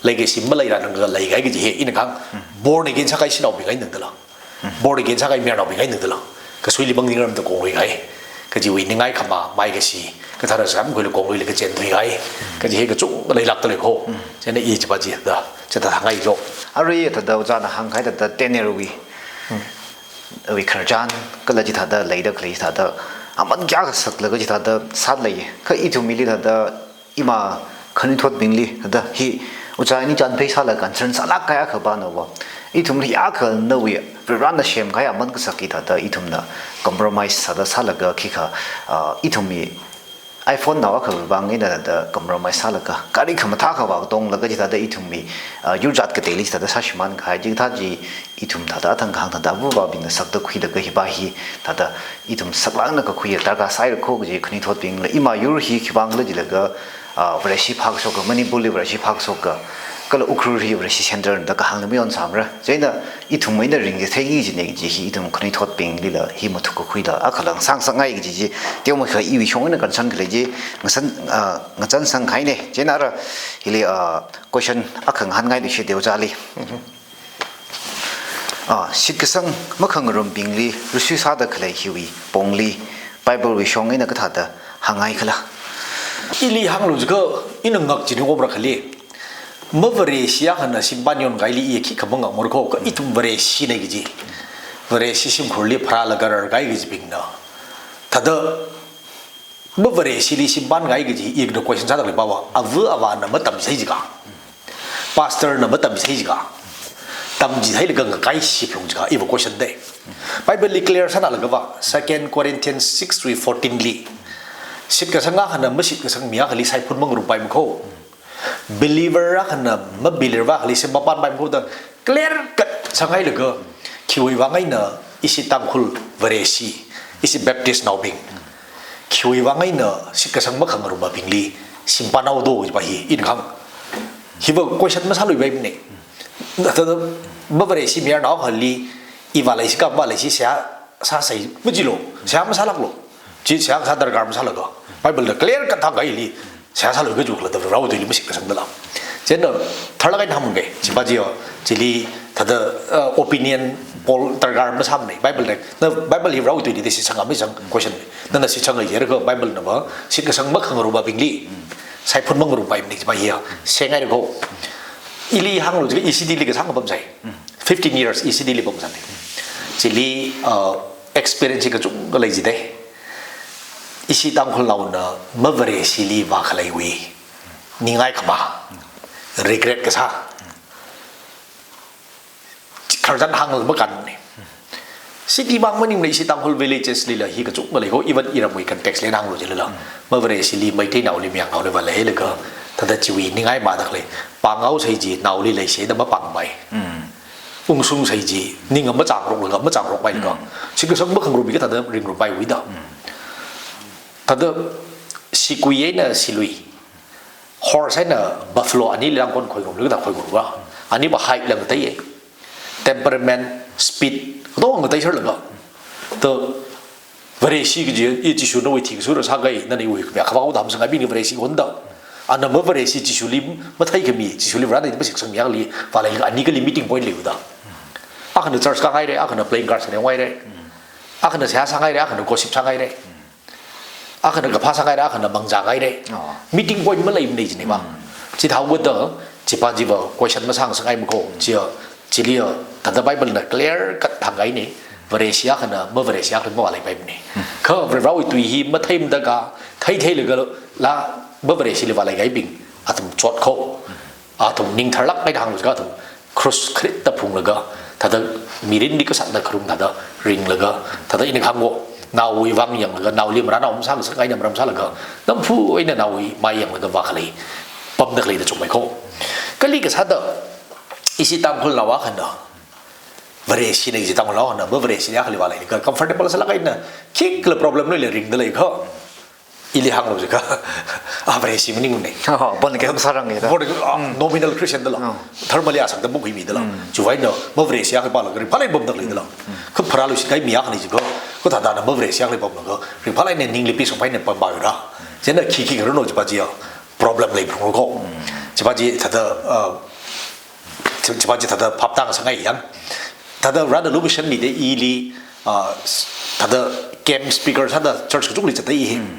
เลยก็สิมเลยนั่นก็เลยไงก็จะเห็นอีกหนึ่งครั้ง born again สักไอ้สิเราเป็นไงหนึ่งเดียว born again สักไอ้เมียเราเป็นไงหนึ่งเดียวก็สวยลีบางทีเราต้องโกงเลยไงก็จะวิ่งง่ายขมาไม่ก็สิก็ถ้าเราสามคนเราโกงเลยก็เจนตัวไงก็จะเห็นก็จุกก็เลยหลักตัวเลยโคฉะนั้นอีจะมาจีบเด้อจะทำไงโยอะไรถ้าเดาจานหางใครแต่เต้นเนรุวีวิขจานก็เลยจิตถ้าเดาเลยเด็กเลยถ้าเดามันยากสักเลยก็จิตถ้าเดาสัตว์เลยก็อีทุมิลีถ้าเดาอีมาคันทวดบิงลีถ้าเดาฮีอุจานี่จันเพย์สักเลยกันฉันสักลักใครขบ้านเอาวะอีทุมที่ยากนเอาวิรันน่ะเชื่อมใครมันก็สักกี่ถ้าเดาอีทุมน่ะ compromise สักเดาสักเลยก็คิดค่ะอีทุมีiPhone น่ะว่าคือบางอย่างนั้นแต่ compromise สักเลยก็การที่ขมันท่าเขาว่าตรงแล้วก็จิตถ้าเดาอีทุมียูจัดก็เตลิถ้าเดาสักชิมันใครจิตถ้าจีอีทุมถ้าเดาทั้งข้างถ้าเดาบุบบินสักเดาคุยเดาก็ฮิบาฮีถ้าเดาอีทุมสักลังน่ะก็คุยแต่ก็ใส่ก็คุยคันทวดบิงเลยอีมายูร์ฮีคิบังเลยจิเลยก็เวลาชีพักโซก็มันนี่บุลีเวลาชีพักโซก็เลยอุครูรีเวลาชีเซนเตอร์แต่ก็หางเลยไม่ยอมซ้ำเลยใช่ไหมอีทุ่มไม่ได้ริงจะเที่ยงจีเนี่ยจีฮีอีทุ่มคนนี้ทอดปิงลีละฮีมาทุกข์คุยละก็ลังสังสังไงจีเดี๋ยวมันเคยอีวิชงเนี่ยกันฉันก็เลยจีงั้นฉันสังไงเนี่ยเจ้าน่ะละฮีเลยquestion ขังหันไงดิเดี๋ยวจะเลยสิกสังเมื่อขังรวมปิงลีรู้สึกซาดก็เลยฮีวิปงลีไบเบิลวิชงเนี่ยก็ทัดหางไงก็ละอีลีฮังรู้จักอีนึงงักจีนหัวบรักเลยเมื่อวันเสียกันนะสิบปันยนต์ไกลลีขี้ขบังกับมรโคก็อีทุ่มวันสีในกิจวันสีสิมขุลีพระละกันไกลกิจบิงนะถ้าเด้อเมื่อวันสีลีสิบปันไกลกิจอีกดู question ซะตั้งแต่บ่าวอาวุธอาวานะมันตั้มใช่จิกา pastor นะมันตั้มใช่จิกาตั้มจิให้เลยกันไกลสิบลงจิกาอีก question เด้ Bible clear ซะนั่นเลยก็ว่า 2 Corinthians 6:14 ลีสิบกษัตริย์กันนะไม่สิบกษัตริย์มีอะไรใส่พุ่นมังรูปไปมั้งเขา believer กันนะไม่ believer อะไรสิบมาปั้นไปมั้งเขาแต่ clear กันสังไงเลยก็คิดว่าไงนะอิสิตังคุลเวรสีอิสิ Baptist นาวบิงคิดว่าไงนะสิบกษัตริย์มาขังรูปบิงลีสิบปานเอาดูจะไปอินคำคิดว่า question มาสรุปแบบนี้แต่ไม่เวรสีมีอะไรน้องคนลีอีว่าอะไรสิกับว่าอะไรสิเสียซาใส่ไม่จีโร่เสียไม่ซาลักโลจีเสียงซาดาร์การ์มซาลักก็ไบเบิลเดคลียร์กันทางไงลีเสียงซาลักก็จุกแล้วแต่เราตัวนี้ไม่สิกษัตริย์ละเช่นนั้นทาร์ละกันทำไงจิบาจิโอจิลีถ้าเดopinion poll ตระการไม่ทำเนี่ยไบเบิลเด็กนั่นไบเบิลที่เราตัวนี้ที่สิสังไม่สัง question นั่นน่ะสิสังไงเยอะก็ไบเบิลนะว่าสิกษัตริย์มักขังรูปบิงลีใส่พุ่นมังรูปไปนี่จิบาจิโอเสียงไงเด็กเขาอีลีฮังรู้จัก ECD ลีก็สังกับผมใส่15 years ECD ลีผมใส่จิลีexperience ก็จุกก็เลยจีเด้อิสิตังคนเราเนอะเมื่อวันเสียลีว่าใครวีนี่ง่ายขมา regret ก็ซะขจันทางเราเมื่อกันเนี่ยสิที่บางมันยังในอิสิตังคน villages ลีละฮีก็จุกมาเลยเขา even อีเราไม่ context เลยนั่งรู้จักเลยละเมื่อวันเสียลีไม่ที่หนาวเลยมีอย่างหนาวเลยวันเลยเลยก็ถ้าจะชีวิตนี่ง่ายมาดักเลยปังเอาใส่จีหนาวเลยเลยเสียแต่มาปังไปอุ้งซุงใส่จีนี่ก็มาจากโรคเลยก็มาจากโรคไปเลยก็สิ่งที่สังเมื่อขังรูปีก็ถ้าเดิมริงรูปไปวิดาถ้าเดิมสิกุยเนี่ยสิลุย horse เนี่ย buffalo อันนี้เรื่องคนคุยกันหรือแต่คุยกันว่าอันนี้ว่า height เรื่องตัวเอง temperament speed ก็ต้องเรื่องตัวเองเลยก็ตัวเวรสีก็จะยี่จิชุนเอาไว้ทิ้งสุดแล้วสักไงนั่นเองเว้ยแบบเขาว่าเขาทำสังเกตเป็นเวรสีคนเดียวอันนั้นเมื่อเวรสีจิชุลิมไม่ใช่ก็มีจิชุลิมร้านนี้ไม่ใช่สังเกตเลยว่าอะไรอันนี้ก็ limiting point เลยก็อาคันเดอร์ church ก็ง่ายเลยอาคันเดอร์ playing cards เนี่ยง่ายเลยอาคันเดอร์เสียสังเกตเลยอาคันเดอร์ gossip สังเกตเลยอาคันเดอร์กับพาสังเกตเลยอาคันเดอร์บังจังง่ายเลย meeting point เมื่อไรไม่ได้จริงๆว่า chỉ tháo bớt đó chỉ ba chỉ vào question mà sang ngay một câu chỉ liều thật ra Bible là clear cắt thằng ấy này về Asia cái nào mới về Asia thì mới lại Bible này khờ về rau tùy hi mất thêm tất cả thấy là mới về Asia là lại cái bình thùng chót khô thùng ninh thar lắc cái thằng rồi thùng cross crit tập phùng là cái thật ra mirin đi cái sẵn là khung thật ra ring là cái thật ra ini khang bộ nào uy vang yang là cái nào liêm ra nào ông sáng cái nào ông sáng là cái năm phu ấy là nào uy mai yang là cái vạc này bấm được này là chúng mày khô cái lý cái sao đó isi tam khul lawa kan đó về xin này gì tam lawa nó mới về xin nhá khali vào lại cái comfortable sẽ là cái này khi cái problem nó là ring đấy cái ili hang rồi cái về xin mình này bọn cái không sao rằng vậy đó bọn cái nominal Christian đó là thermalia sang tâm bốc hủy đó là chú vậy nó mới về xin cái bao là cái phải bấm được này đó là cái phá lúc cái miếng này cái thằng đó mới về xin cái bấm được cái phá lại nên ninh lipi xong phải nên bấm bao đó cho nên khi cái nó chỉ bao nhiêu problem này không có chỉ bao nhiêu thật chỉ bao nhiêu thật pháp tăng sang ngày vậy thật rather lúc mình đi ili thật game speaker thật church chúng mình chỉ thấy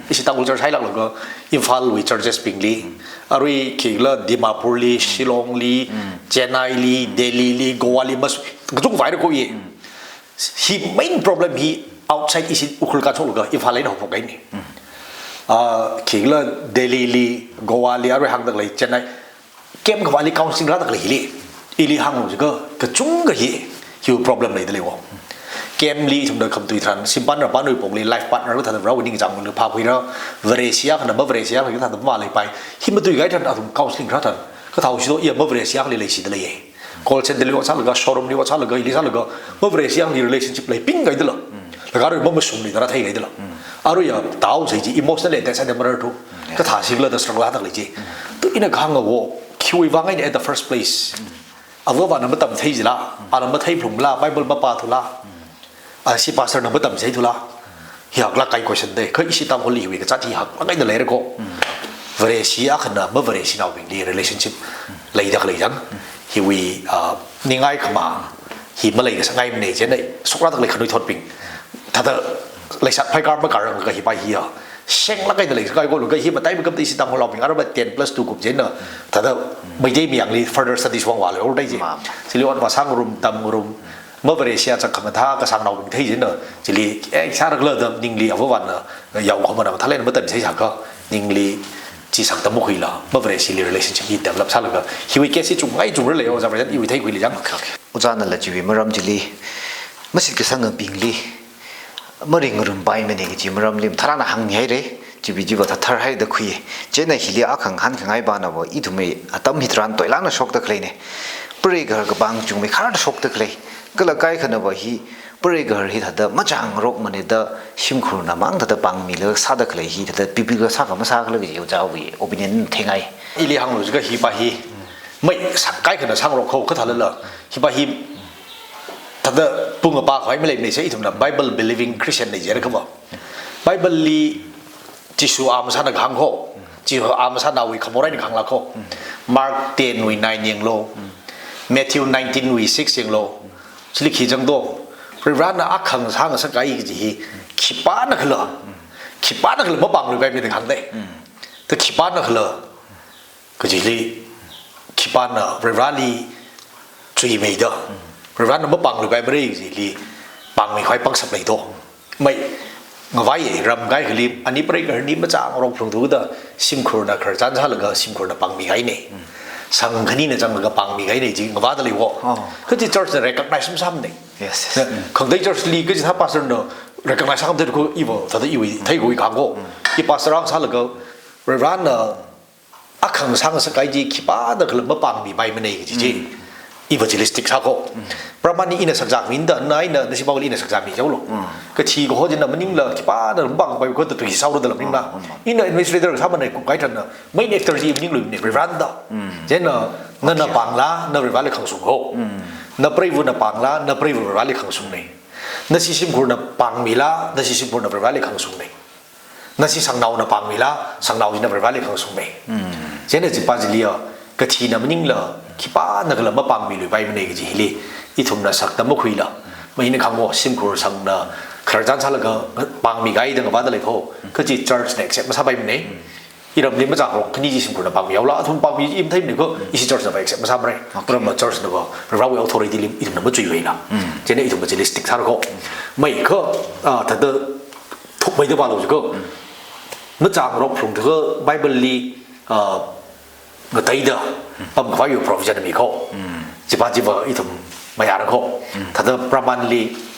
ý tăng church hay là cái Imphal we churches ping li rồi khi là Dimapur li Shillong li Chennai li Delhi li Goa li mas chúng phải được cái gì he main problem he outside is ukul ka cholu ka Imphal này học cái này khi là Delhi li Goa li rồi hàng đặc lấy Chennai game cái vali counseling ra đặc lấy li ili hàng rồi cái chúng cái gì hiểu problem này đấy liệu game li chúng ta không tùy thân Shimpan là bạn nuôi bông li life partner của thằng rau ninh rằng được phá hủy đó về Asia cái nào về Asia thì thằng vào lại bay khi mà tùy cái thằng thằng counseling ra thằng cái thằng số yêu về Asia thì lấy gì đấy lấy call center li sao là showroom li sao là ili sao là về Asia thì relationship lấy ping cái đó là cái rồi mới sung li đó thấy cái đó rồi giờ tao sẽ chỉ emotional attachment mà thôi cái thằng sinh là the struggle thằng lấy gì tôi in a khang ngô khui vang cái at the first place vừa vào nó mới tầm thấy gì là nó mới thấy phụng là Bible mà pa thôi là si pastor nó mới tầm thấy thôi là học là cái question đấy cái si tam holy cái giá trị học là cái đó lấy được cô về si ác nó mới về si nào mình đi relationship lấy được lấy rằng thì vì những ai mà thì mới lấy cái ngày này thế này số ra được lấy khởi thuật mình thật là lấy sát phải cả rằng cái bài gì xem là cái này cái gọi là cái gì mà tại vì công ty si tam holy mình ở bên 10 plus 2 cũng thế nữa thật là bây giờ mình đi further studies hoàng hòa rồi đây gì chỉ liên quan vào sang room tầm room mới về Asia chắc không thà cái sang nào mình thấy gì nữa chỉ li xa được lỡ được nhưng li ở vùng nào giàu không mà nào thà lên mới tận thấy sao cơ nhưng li chỉ sang tầm một khi là mới về Asia relationship gì đẹp lắm sao được khi cái gì chúng ngay chúng rất là yêu rồi yêu thấy quý lý lắm cho nên là chỉ vì mà ram chỉ li mới xin cái sang ở bình li mới đi ngồi bay mình cái chỉ mà ram lim thà là hàng nhảy đấy chỉ vì chỉ vào thà hay được khuya trên này khi li ác hàng hắn ngay ba nào ít thôi mấy tâm hít ran tối lắm nó sốc được này bơi cái bang chúng mấy khá là sốc được này cái là cái khả vậy hi bơi cái hi thật mà chẳng rộng mà này đó sim khử na mang thật bằng mi lơ sa được lấy hi thật pipi cái sa cái sa cái cái gì giáo vì opinion thế ngay ili hàng rồi cái hi ba hi mấy cái khả sang rộng khâu cái thật là hi ba hi thật bung ở ba khỏi mấy này sẽ thùng là Bible believing Christian này gì đấy không ạ Bible li chỉ số am sa được hàng khô chỉ số am sa nào vì không có được hàng là khô Mark 10 vì 9 yang lô Matthew 19 vì 6 yang lô chỉ khi chẳng đâu, rồi ra nó ác hành sang sang cái gì, khi bán nó khờ, mới bằng được cái mình hàng đấy, thì khi bán nó khờ, cái gì đi, khi bán nó rồi ra đi, truy mày đó, rồi ra nó mới bằng được cái mình gì đi, bằng mình phải bằng sập này thôi, mày ngài vậy làm cái clip, anh ấy bây giờ anh ấy mới chẳng rong phong thú đó, sim khử nó khởi trang ra là cái sim khử nó bằng mình cái này. sang cái này chẳng là cái bằng mi cái này chỉ ngã vào đây vô, cái gì church này recognize xăm này, không thấy church li cái gì tháp pastor nó recognize xăm thế có evil, thật là evil thấy cái khang cô, cái pastor ông sao là cái reverend ác hành sang cái gì khi ba nó cái mà bằng mi bay mình này cái gì evangelistic sao cô, Brahman ini ina sakjak min da nai na nasi bawli ina sakjak mi jaulo, cái chi có hodin na mình là khi ba nó bằng bay có tụi sau đó là mình mà, ina administrator sao mà này cũng cái thằng na, mấy actor gì mình lùi này reverend đó, thế na bằng lá na reverend khang sung ho, na prevu na bằng lá na prevu reverend khang sung này, na si sim kur na bằng mi lá na si sim kur na reverend khang sung này, na si sang nào na bằng mi lá sang nào na reverend khang sung này, thế nên chỉ ba gì liao, cái chi na mình là khi ba nó là mà bằng mi lùi bay mình này cái gì li ít thùng là sắc tấm mốc huy là mà hiện khang ngô sim kur sang là khởi trang sao là cái bằng mi cái đừng có bắt được thôi cái gì church này sẽ mà sao bay mình đấy 이런 림마 장로 그니 지심 그런 방미 야올라 돈 방미 임 타임 거 이시 저스 바 엑셉 마사브레 그럼 뭐 저스 거 라고 오토리티 림 이름 넘어 주의나 제네 이름 뭐지 리스틱 사르고 메이커 다더 톡 메이더 바로 저거 뭐 장로 프롬 그 바이블리 뭐 다이더 밤 과유 프로비전 미코 지바지바 이름 마야르고 다더 브라만리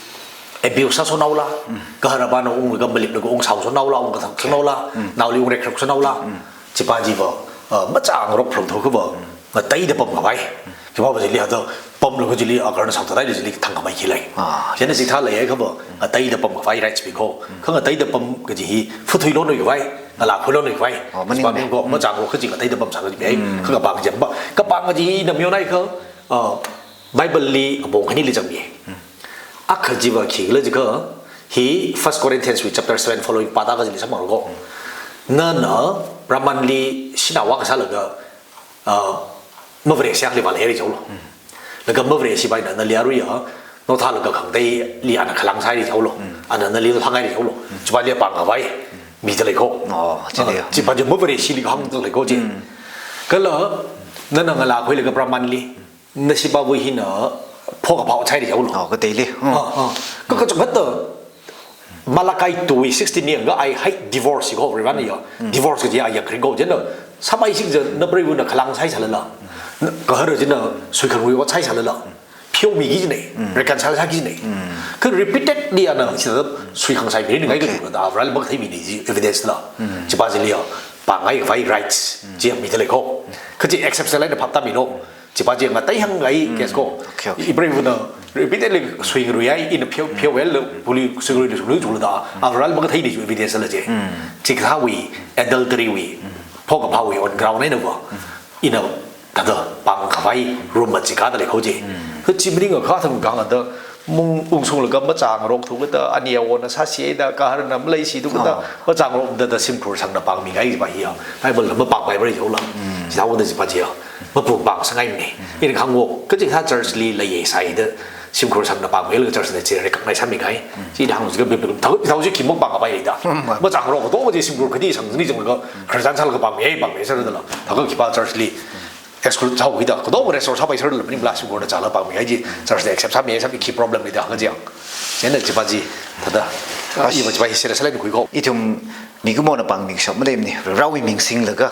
abuse so naula kaharabano ung ga malip go ung sau so naula ung ga thang so naula nauli ung rek so naula chipa ji ba ma chang rok phrom tho ba ma tai de pom ga bai ki ba ji li ha do pom lo ji li a gar na sau ta dai ji li thang ga mai ki lai chen na si tha lai ga ba tai de pom ga bai right because khang tai de pom ga ji phu thui lo noi ga bai la phu lo noi ga bai ma ni go ma chang ro kha ji ga tai de pom sa ga ji bai khang ga ba ga ba ka ba ga ji na myo nai kho bible li bong khani li jam ye akhajiba khigla jiga he first Corinthians chapter 7 following pada ga jili samargo na brahmanli sinawa ka salaga mavre syang li bal heri jolo laga mavre si bai na liaru ya no tha laga khang dai li ana khalang sai ri jolo ana na li thangai ri jolo chuba le pa ga bai mi de le ko chile ji ba je mavre si li hang de le ko ji kala na na la khoi laga brahmanli na si ba bu hi naพ่อกับพ่อใช่ดิเจ้าหรอก็เตลิก็จะก็มาลากายตัว16เนี่ยก็ไอ้ให้ divorce ก็เรียกว่านี่อ่ะ divorce ก็จะอย่างคริงก็จะเนอะสมัยสิ่งจะนับเรียกว่าขลังใช้ฉันละก็ให้เราจะเนอะสุขรู้ว่าใช้ฉันละเพียวมีกี่จีเนี่ยรายการใช้ใช้กี่จีเนี่ยคือ repeated เนี่ยนะที่เราสุขใช้ไม่ได้หนึ่งไอ้ก็ถูกแต่เราไม่เคยมีนี่ evidence ละจะบ้าจีเลียปังไอ้ไฟ rights จีมีทะเลเขาคือจะ accept อะไรในภาพตามีโลจิบาเจงมาไต้หังไงแกสโก้อีเบรย์วันนั้นรีพิเตอร์เลยสวิงรุ่ยไอ้อินเพียวเวลเลยบุรีสวิงรุ่ยเลยจุลดาอัลรัลมันก็ที่นี่อยู่ evidence เลยเจจิกท้าวี adultery วีพ่อกับพ่อวี on ground นี่นะวะอินเอาแต่เด้อปังขวายรวมมาจิกาแต่เลยเขาเจคือจิบลิงก็ข้าทำกลางอันเด้อมุงอุ้งสูงเลยก็มาจางรกถูกก็เด้ออันเดียวนะซาเสียดาการนั้นไม่เลยสิถูกก็เด้อมาจางรกเด้อซิมพูลสังนะปังมีไงจิบะเฮียให้บนมาปังไปไม่ได้อยู่ละที่เราเด้อจิบะเจียมาปลูกบางสังไงนี่อีกครั้งว่าก็จะถ้าเจอร์สลีเลยใส่เด้อซิมโครสังนะปังไม่เลยเจอร์สเนี่ยเจอในชั้นมีไงที่ทางจะเป็นเขาจะขี่มุกปังกับไปเลยด้มาจางรกตัวจะซิมโครคดีสังนี่จังเลยก็ครั้งชั้นก็ปังไม่ใช่เลยละถ้าก็ขี่บ้าเจอร์สลีเอ็กซ์คลูชาววิดาก็ต้องเรสโซร์ชาวไปเชิญเลยไม่มีบลาซิมโครจะจ่ายแล้วปังไม่ไงจีเจอร์สเนี่ยเอ็กซ์ชั้นมีชั้นมีคีย์ problem เลยด้ก็เจียงเช่นเดียวกับจีท่าเด้ออีมันจะไปเสียอะไรคุยเขาอีทุ่มมีก็มองปังมิงชอบไม่ได้เนี่ยเราวิมิงสิงเลยก็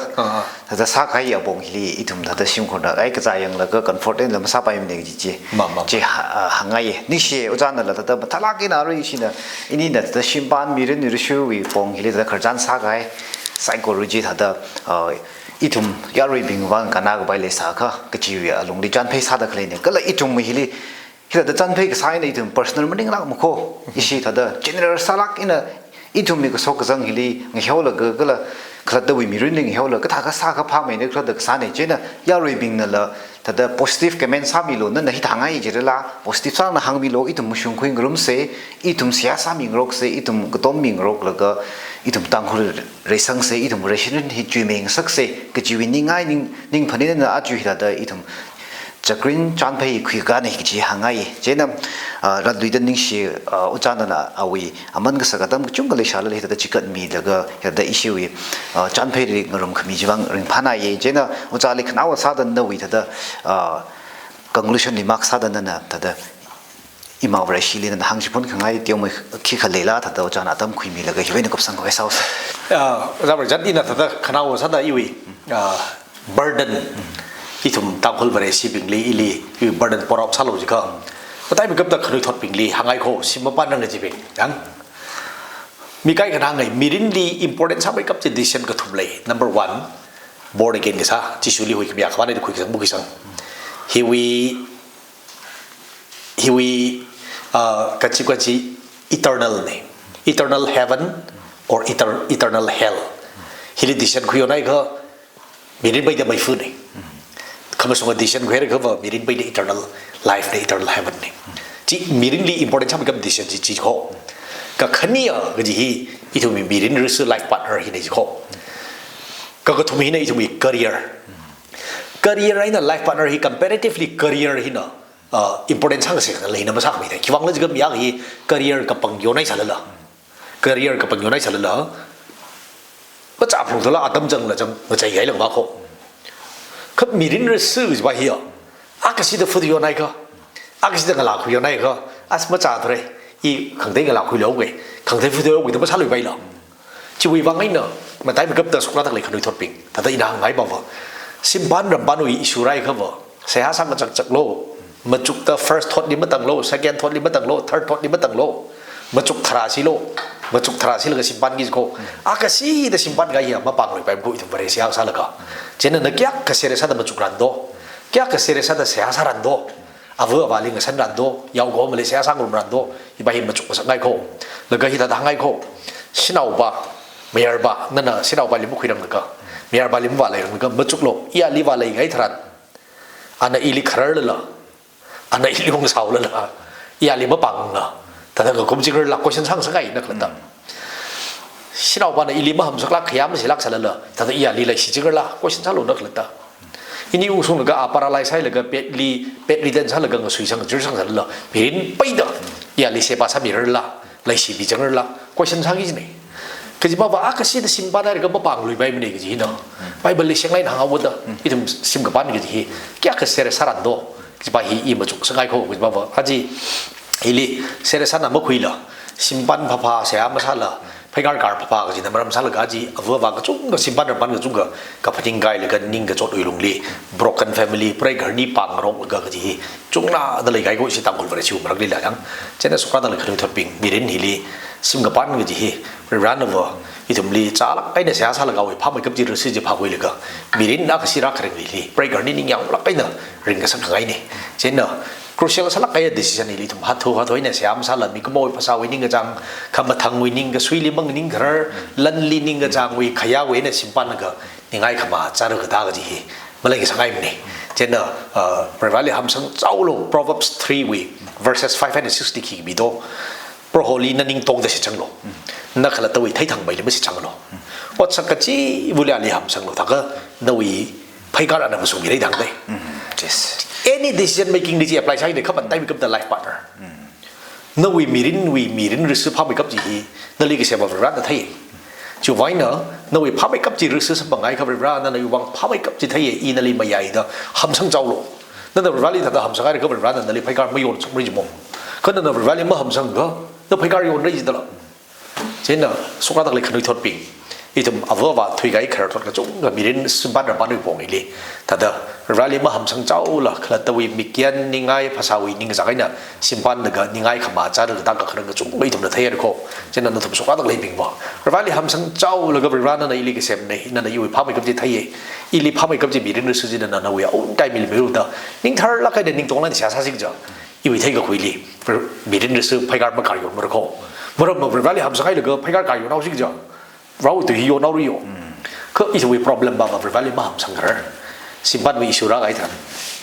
ถ้าจะสักใครอยากบงฮิลีอีทุ่มถ้าจะชิมคนละไอ้กระจายยังเลยก็คอนฟอร์ตเนี่ยเราสักไปมันเด็กจีจีห่างไงนี่เชี่ยวจานนั่นแหละถ้าถ้าลักกินอะไรอีกนะอันนี้เนี่ยถ้าชิมปานมีเรื่องนี่รู้วิบงฮิลีถ้าขจานสักใครไซโคโลจีถ้าอีทุ่มยารีบิงวันกันนักไปเลยสักก็จีวิลงดิจันเพย์สักเลยเนี่ยก็เลยอีทุ่มมิฮิลีที่ถ้าจันเพย์ก็ใช้ในอีทุ่ม personal มันเองลักมุขอีสิถ้าgeneral สักลักอินะอีทุ่มมีก็สกจังฮิลีเงี้ยเอาเลยก็เลยคลาดวิมีรุ่นหนึ่งเงี้ยเอาเลยก็ถ้าก็สักก็พาไม่เนี่ยคลาดก็สานเนี่ยเจนะยารีบิงนั่นแหละถ้าpositive ก็มันสามีโลนั่นที่ทางไงเจริญละ positive สร้างนั่งมีโลอีทุ่มมุชงคุยกลุ่มเสอีทุ่มเสียสามีโรคเสอีทุ่มก็ต้มมีโรคแล้วก็อีทุ่มตั้งคนเรซังเสอีทุ่มเรชินที่จุยเมงสักเสก็จีวินนิ่งไงนิ่งพันนี้นั่นอาจุยถ้าอีทุ่มZakrin chanpheiคุยกันอีกทีห่างไงเจนรัดลุยดันนิ่งเชี่ยอุจาระเอาไว้มันก็สักตั้มจุ่มก็เลยชาเลยแต่จิกันมีแล้วก็แต่อิชิวิchanpheiเรื่องรำขมิจวังเรื่องพานาเยเจนอุจาระขนาดว่าซาดันเอาไว้แต่conclusion ลิมักซาดันนั่นแต่อิมาบริชิลีนั่นหางชิพนข้างไงเดียวมันขี้ขเลยละแต่อุจาระตั้มคุยมีแล้วก็เห็นกับสังกัดเศร้าอุจาระจัดดีนะแต่ขนาดว่าซาดันอีวิburdenที่ทุ่มตามคนบริษัทปิงลีอีลีคือประเด็นปรอบสรุปจีก็ก็ได้มีกับตะขนุยทอดปิงลีหางไอโคสิมาปั้นนั่งในจีบิงยังมีใกล้กันหางไงมีรินลี important ชอบไปกับจิตดิฉันก็ทุ่มเลย number one born again กันซะจิชุลีหุยขมีอยากว่าได้คุยกันบุกิสังฮิวีกันจีกันจี eternal เนี่ย eternal heaven or eternal hell ฮิลิดิฉันคุยอะไรก็มีรินไปจะไม่ฟื้นเลยคำสอนดิฉันคุยอะไรก็ว่ามีรินไปใน eternal life ใน eternal heaven เนี่ยจีมีรินลี important ชอบไปกับดิฉันจีเขาก็ขันนี้ก็จีอีทุ่มมีรินรู้สึก life partner ที่ในจีเขาก็ทุ่มที่ในอีทุ่มมี career อะไรนั่น life partner ที่ comparatively career ที่น่ะimportant ช่างเสียงเลยนะไม่ทราบไม่ได้คิดว่าเราจะก็มีอะไร career กับปังโยนให้ฉันเลยล่ะ career กับปังโยนให้ฉันเลยล่ะ mà trả phùng đó là tâm chân là chân mà chạy gãy là bao khổ khắp mỹ đến rồi sư gì vậy hiểu cái gì đó phơi điều này cơ cái gì đó là khuya này cơ mà trả thôi y khẳng định là khuya lâu vậy khẳng định phơi điều vậy nó mới sát lưỡi vậy rồi chỉ vì vắng ấy nữa mà tại vì cấp tờ sốc ra thằng này khẩn đối thuật bình thật đây đang ngay bảo vợ Shimpan rầm ban uy issue rai khờ vợ sẽ há sang mà chặt lô mà chụp tờ first thought đi mất tầng lô second thought đi mất tầng lô third thought đi mất tầng lô mà chụp thà xí lô mà chụp thà xí là cái Shimpan cái cô cái gì đó Shimpan cái gì mà bằng rồi phải bụi thì phải sẽ há sang là cả cho nên nó kia cái sẽ ra mà chụp rắn đó kia cái sẽ ra sẽ há sang rắn đó vừa vào liền cái sân rắn đó giàu có mà lấy sẽ há sang cùng rắn đó thì bây giờ mà chụp cái ngay cô là cái gì ta đang ngay cô xin nào ba mấy ở ba nên là xin nào ba liêm khuy đằng nữa mấy ở ba liêm vào lại nữa mà chụp lô ia li vào lại ngay thằng anh ấy ili khờ rồi anh ấy ili bông sầu rồi ia li mà bằng nữaแต่ถ้าเกิดผมจริงๆหลักก็ฉันสร้างสักไงนักละตั้งสิ่งเราบ้านอีลีมาหำสักลักขยามสิลักสันละแต่ถ้าอีอาลีเลยสิจริงๆละก็ฉันสร้างหลุดนักละตั้งอินี่อุ้งส่งเลยก็อาปาราไลซ์ให้เลยก็เป็ดลีเดนส์ให้เลยก็งสุยสังจุดสังสันละเห็นไปเด้ออีอาลีเสพาสามีเรื่องละเลยสิบิจังเรื่องละก็ฉันสร้างอีกนี่ก็จะบอกว่าก็สิ่งที่สิมบ้านได้ก็มาปังลุยไปไม่ได้ก็จีเนาะไปบริษัทไหนทางอาวุธเด้อที่ทำสิมกับบ้านก็จีแก่ก็เสียสารันโดก็จะไปอีมาจุกสังไงเขาก็จะบอกว่าอาจีอีลีเสร็จสันน่ะไม่คุยละสิมปันพาพาเสียมาซะละไปการการพาพาก็จีนั่นมันซะละก็จีเอาว่าก็จุ่มก็สิมปันระบันก็จุ่มก็พัฒน์ไกลเลยก็นิ่งก็จดอุยลงลี broken family ไปกันนี่ปังรบก็จีจุ่มน่ะนั่นเลยไกก็สิตามคนไปชิวมันก็เลยละยังเช่นนั้นสุขภาพนั่นเลยคือทอดปิงมีเรื่องฮีลีสิมกับปันก็จีไปร้านนั่นว่าอีทุ่มลีจ้าละไอ้เนี่ยเสียซะละก็เอาไปพาไปกับจีรู้สึกจะพาไปเลยก็มีเรื่องนักสิรักเรื่องลีไปกันนี่นิ่งยังละไอ้เนี่ยเรื่องก็สักไงนี่เช่นนั้นcrucial สลักไอ้ decision นี่ทุ่มฮัทโเนี่ยเสียมซะละมีก็มวยภาษาวินิ่งก็จังคำมาทางวินิ่งก็สวยลิบังนิ่งก็ลันลีนิ่งก็จังวิขยาวิเนี่ยสิมปันก็ยังไงคำมาจารึกตาก็จีมันเลยก็สักไงมันนี่เช่นนั้นประวัติหำสังเจ้าโล Proverbs 3 week verses 560ขีบิโตโปรโฮลีนั่นนิ่งตรงแต่สิจังโลนักขลัตวิไทยทางใบเลยไม่สิจังโลวัดสักกะจีบุรีอาลีหำสังโลถ้าก็นวีไพ่การอันนั้นมันสูงยิ่งได้ดังได้ any decision making นี่จะ apply ใช่เนี่ยเขาบันทึกไปกับ the life partner นั่นวีมีรินหรือซื้อภาพไปกับจีนั่นเลยก็เสียบริบทนั่นไทยจู่ไว้เนอะนั่นวีภาพไปกับจีหรือซื้อสัมผัสไงเขาบริบทนั่นเลยวังภาพไปกับจีไทยอีนั่นเลยไม่ใหญ่เนาะหำสังเจ้าโลนั่นบริบทนี่ถ้าหำสังไงเขาบริบทนั่นเลยไพ่การไม่โยนสมริจมงเขานั่นบริบทนี่ไม่หำสังก็นั่นไพ่การโยนได้จีตลอดเช่นน่ะสุขภาพตั้งเลยขนุนทอดปิงอีทุ่มเอาว่าถุยไก่ขนาดทอดกระจุกก็มีเรื่องสุบันระบาดด้วยพวกนี้เลยแต่เด้อรายละมาหำสังเจ้าละขณะตัวมีเกียนนิ่งไงภาษาวินิ่งจากไอ้เนี่ยสิมปันเด็กนิ่งไงขมาจ้าเด็กตั้งกับขนาดกระจุกไม่ทุ่มเทียนโคเช่นนั้นทุ่มสุขภาพตั้งเลยปิงบ่รายละหำสังเจ้าแล้วก็บริวารนั่นในอีลีกเซมในนั่นในอยู่ภาพไม่กับจีไทยอีลีภาพไม่กับจีมีเรื่องสุจินั่นนั่นวิอาอุ่นใจมีไม่รู้เด้อนิ่งทาร์ละก็เดินนิ่งตรงนั้นเสียซาสิจ้ะอีวิไทยก็คุยลีมีเรื่องสุไพการมาการอยู่มรโคมรบริวารหำสังไอ้เด็กไพการการอยู่น่าสิจ้ะเราตัวฮิโยน่ารู้อยู่ก็อีกวิ problem บางบริวารมาหำสังกันสิมปันวิสุราไอ้ท่าน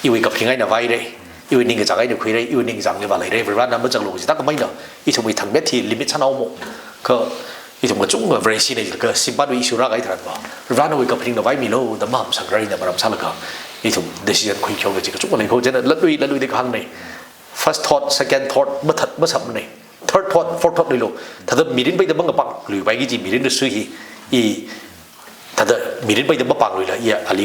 อีวิกับพิงไอ้หน้าไว้เลยอีวินิ่งกับจากไอ้หน้าคุยเลยอีวินิ่งจากเรื่องอะไรเลยบริวารนั้นมันจังหลงจิตตั้งก็ไม่เนาะอีทุ่มวิทางเม็ดที่ลิมิตชั้นเอาหมดก็อีทุ่มกับจุ้งกับ very ซีเนี่ยก็สิมปันวิสุราไอ้ท่านบ่บริวารนั้นวิกับพิงหน้าไว้มีโลแต่มาหำสังกันเนี่ยมาทำชั้นละก็อีทุ่ม decision คุยเกี่ยวกับจิตก็จุ้งอะไรเขาจะนั่นลัดลุยในครั้งนี้ first thought second thought เมื่อสับมันเนี่ย third thought fourth thought เลยโลถ้าจะมีลิ้นไปแต่บังกับปังหรือไปกี่จีมีลิ้นจะซื้ออีถ้าเดิมมีเรื่องไปเดิมมาปังเลยละอย่าอะไร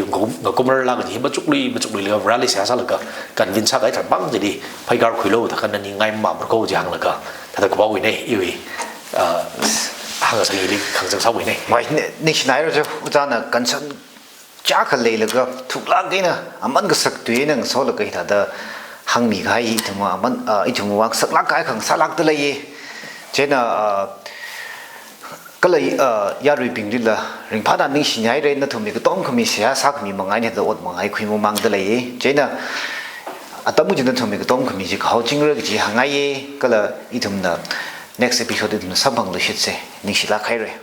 ก็ไม่รู้ละก็ที่มาจุกลุยเลยร้านเลยเสียสละก็การวินชักไอ้ถัดบังจะดีไปการคุยโลแต่กันนั้นยังไงมามันก็จะหังละก็ถ้าเดิมก็บอกไว้เนี่ยอีวีหังสังอีลีขังสังเศร้าไว้เนี่ยไม่นี่ชินายเราจะอุจานะกันฉันจ้ากันเลยแล้วก็ถูกลักเนี่ยมันก็สักตัวนึงโซ่ละก็ถ้าเดิมหังมีใครถึงว่ามันอีถึงว่าสักลักไอ้ขังสักลักตัวเลยเช่นก็เลยยารุยปิงดิละริงพาดันนี่สินายเรนนั่นทุ่มมีก็ต้องขมีเสียสักมีมังไงเนี่ยตัวอดมังไงคุยมังตัวเลยเจน่ะแต่บุญจันทร์ทุ่มมีก็ต้องขมีจีเขาจริงเรื่องจีหางไงก็เลยอีทุ่มน่ะ next episode ทุ่มสัมพังลุชิตเสนิสิลาใครเลย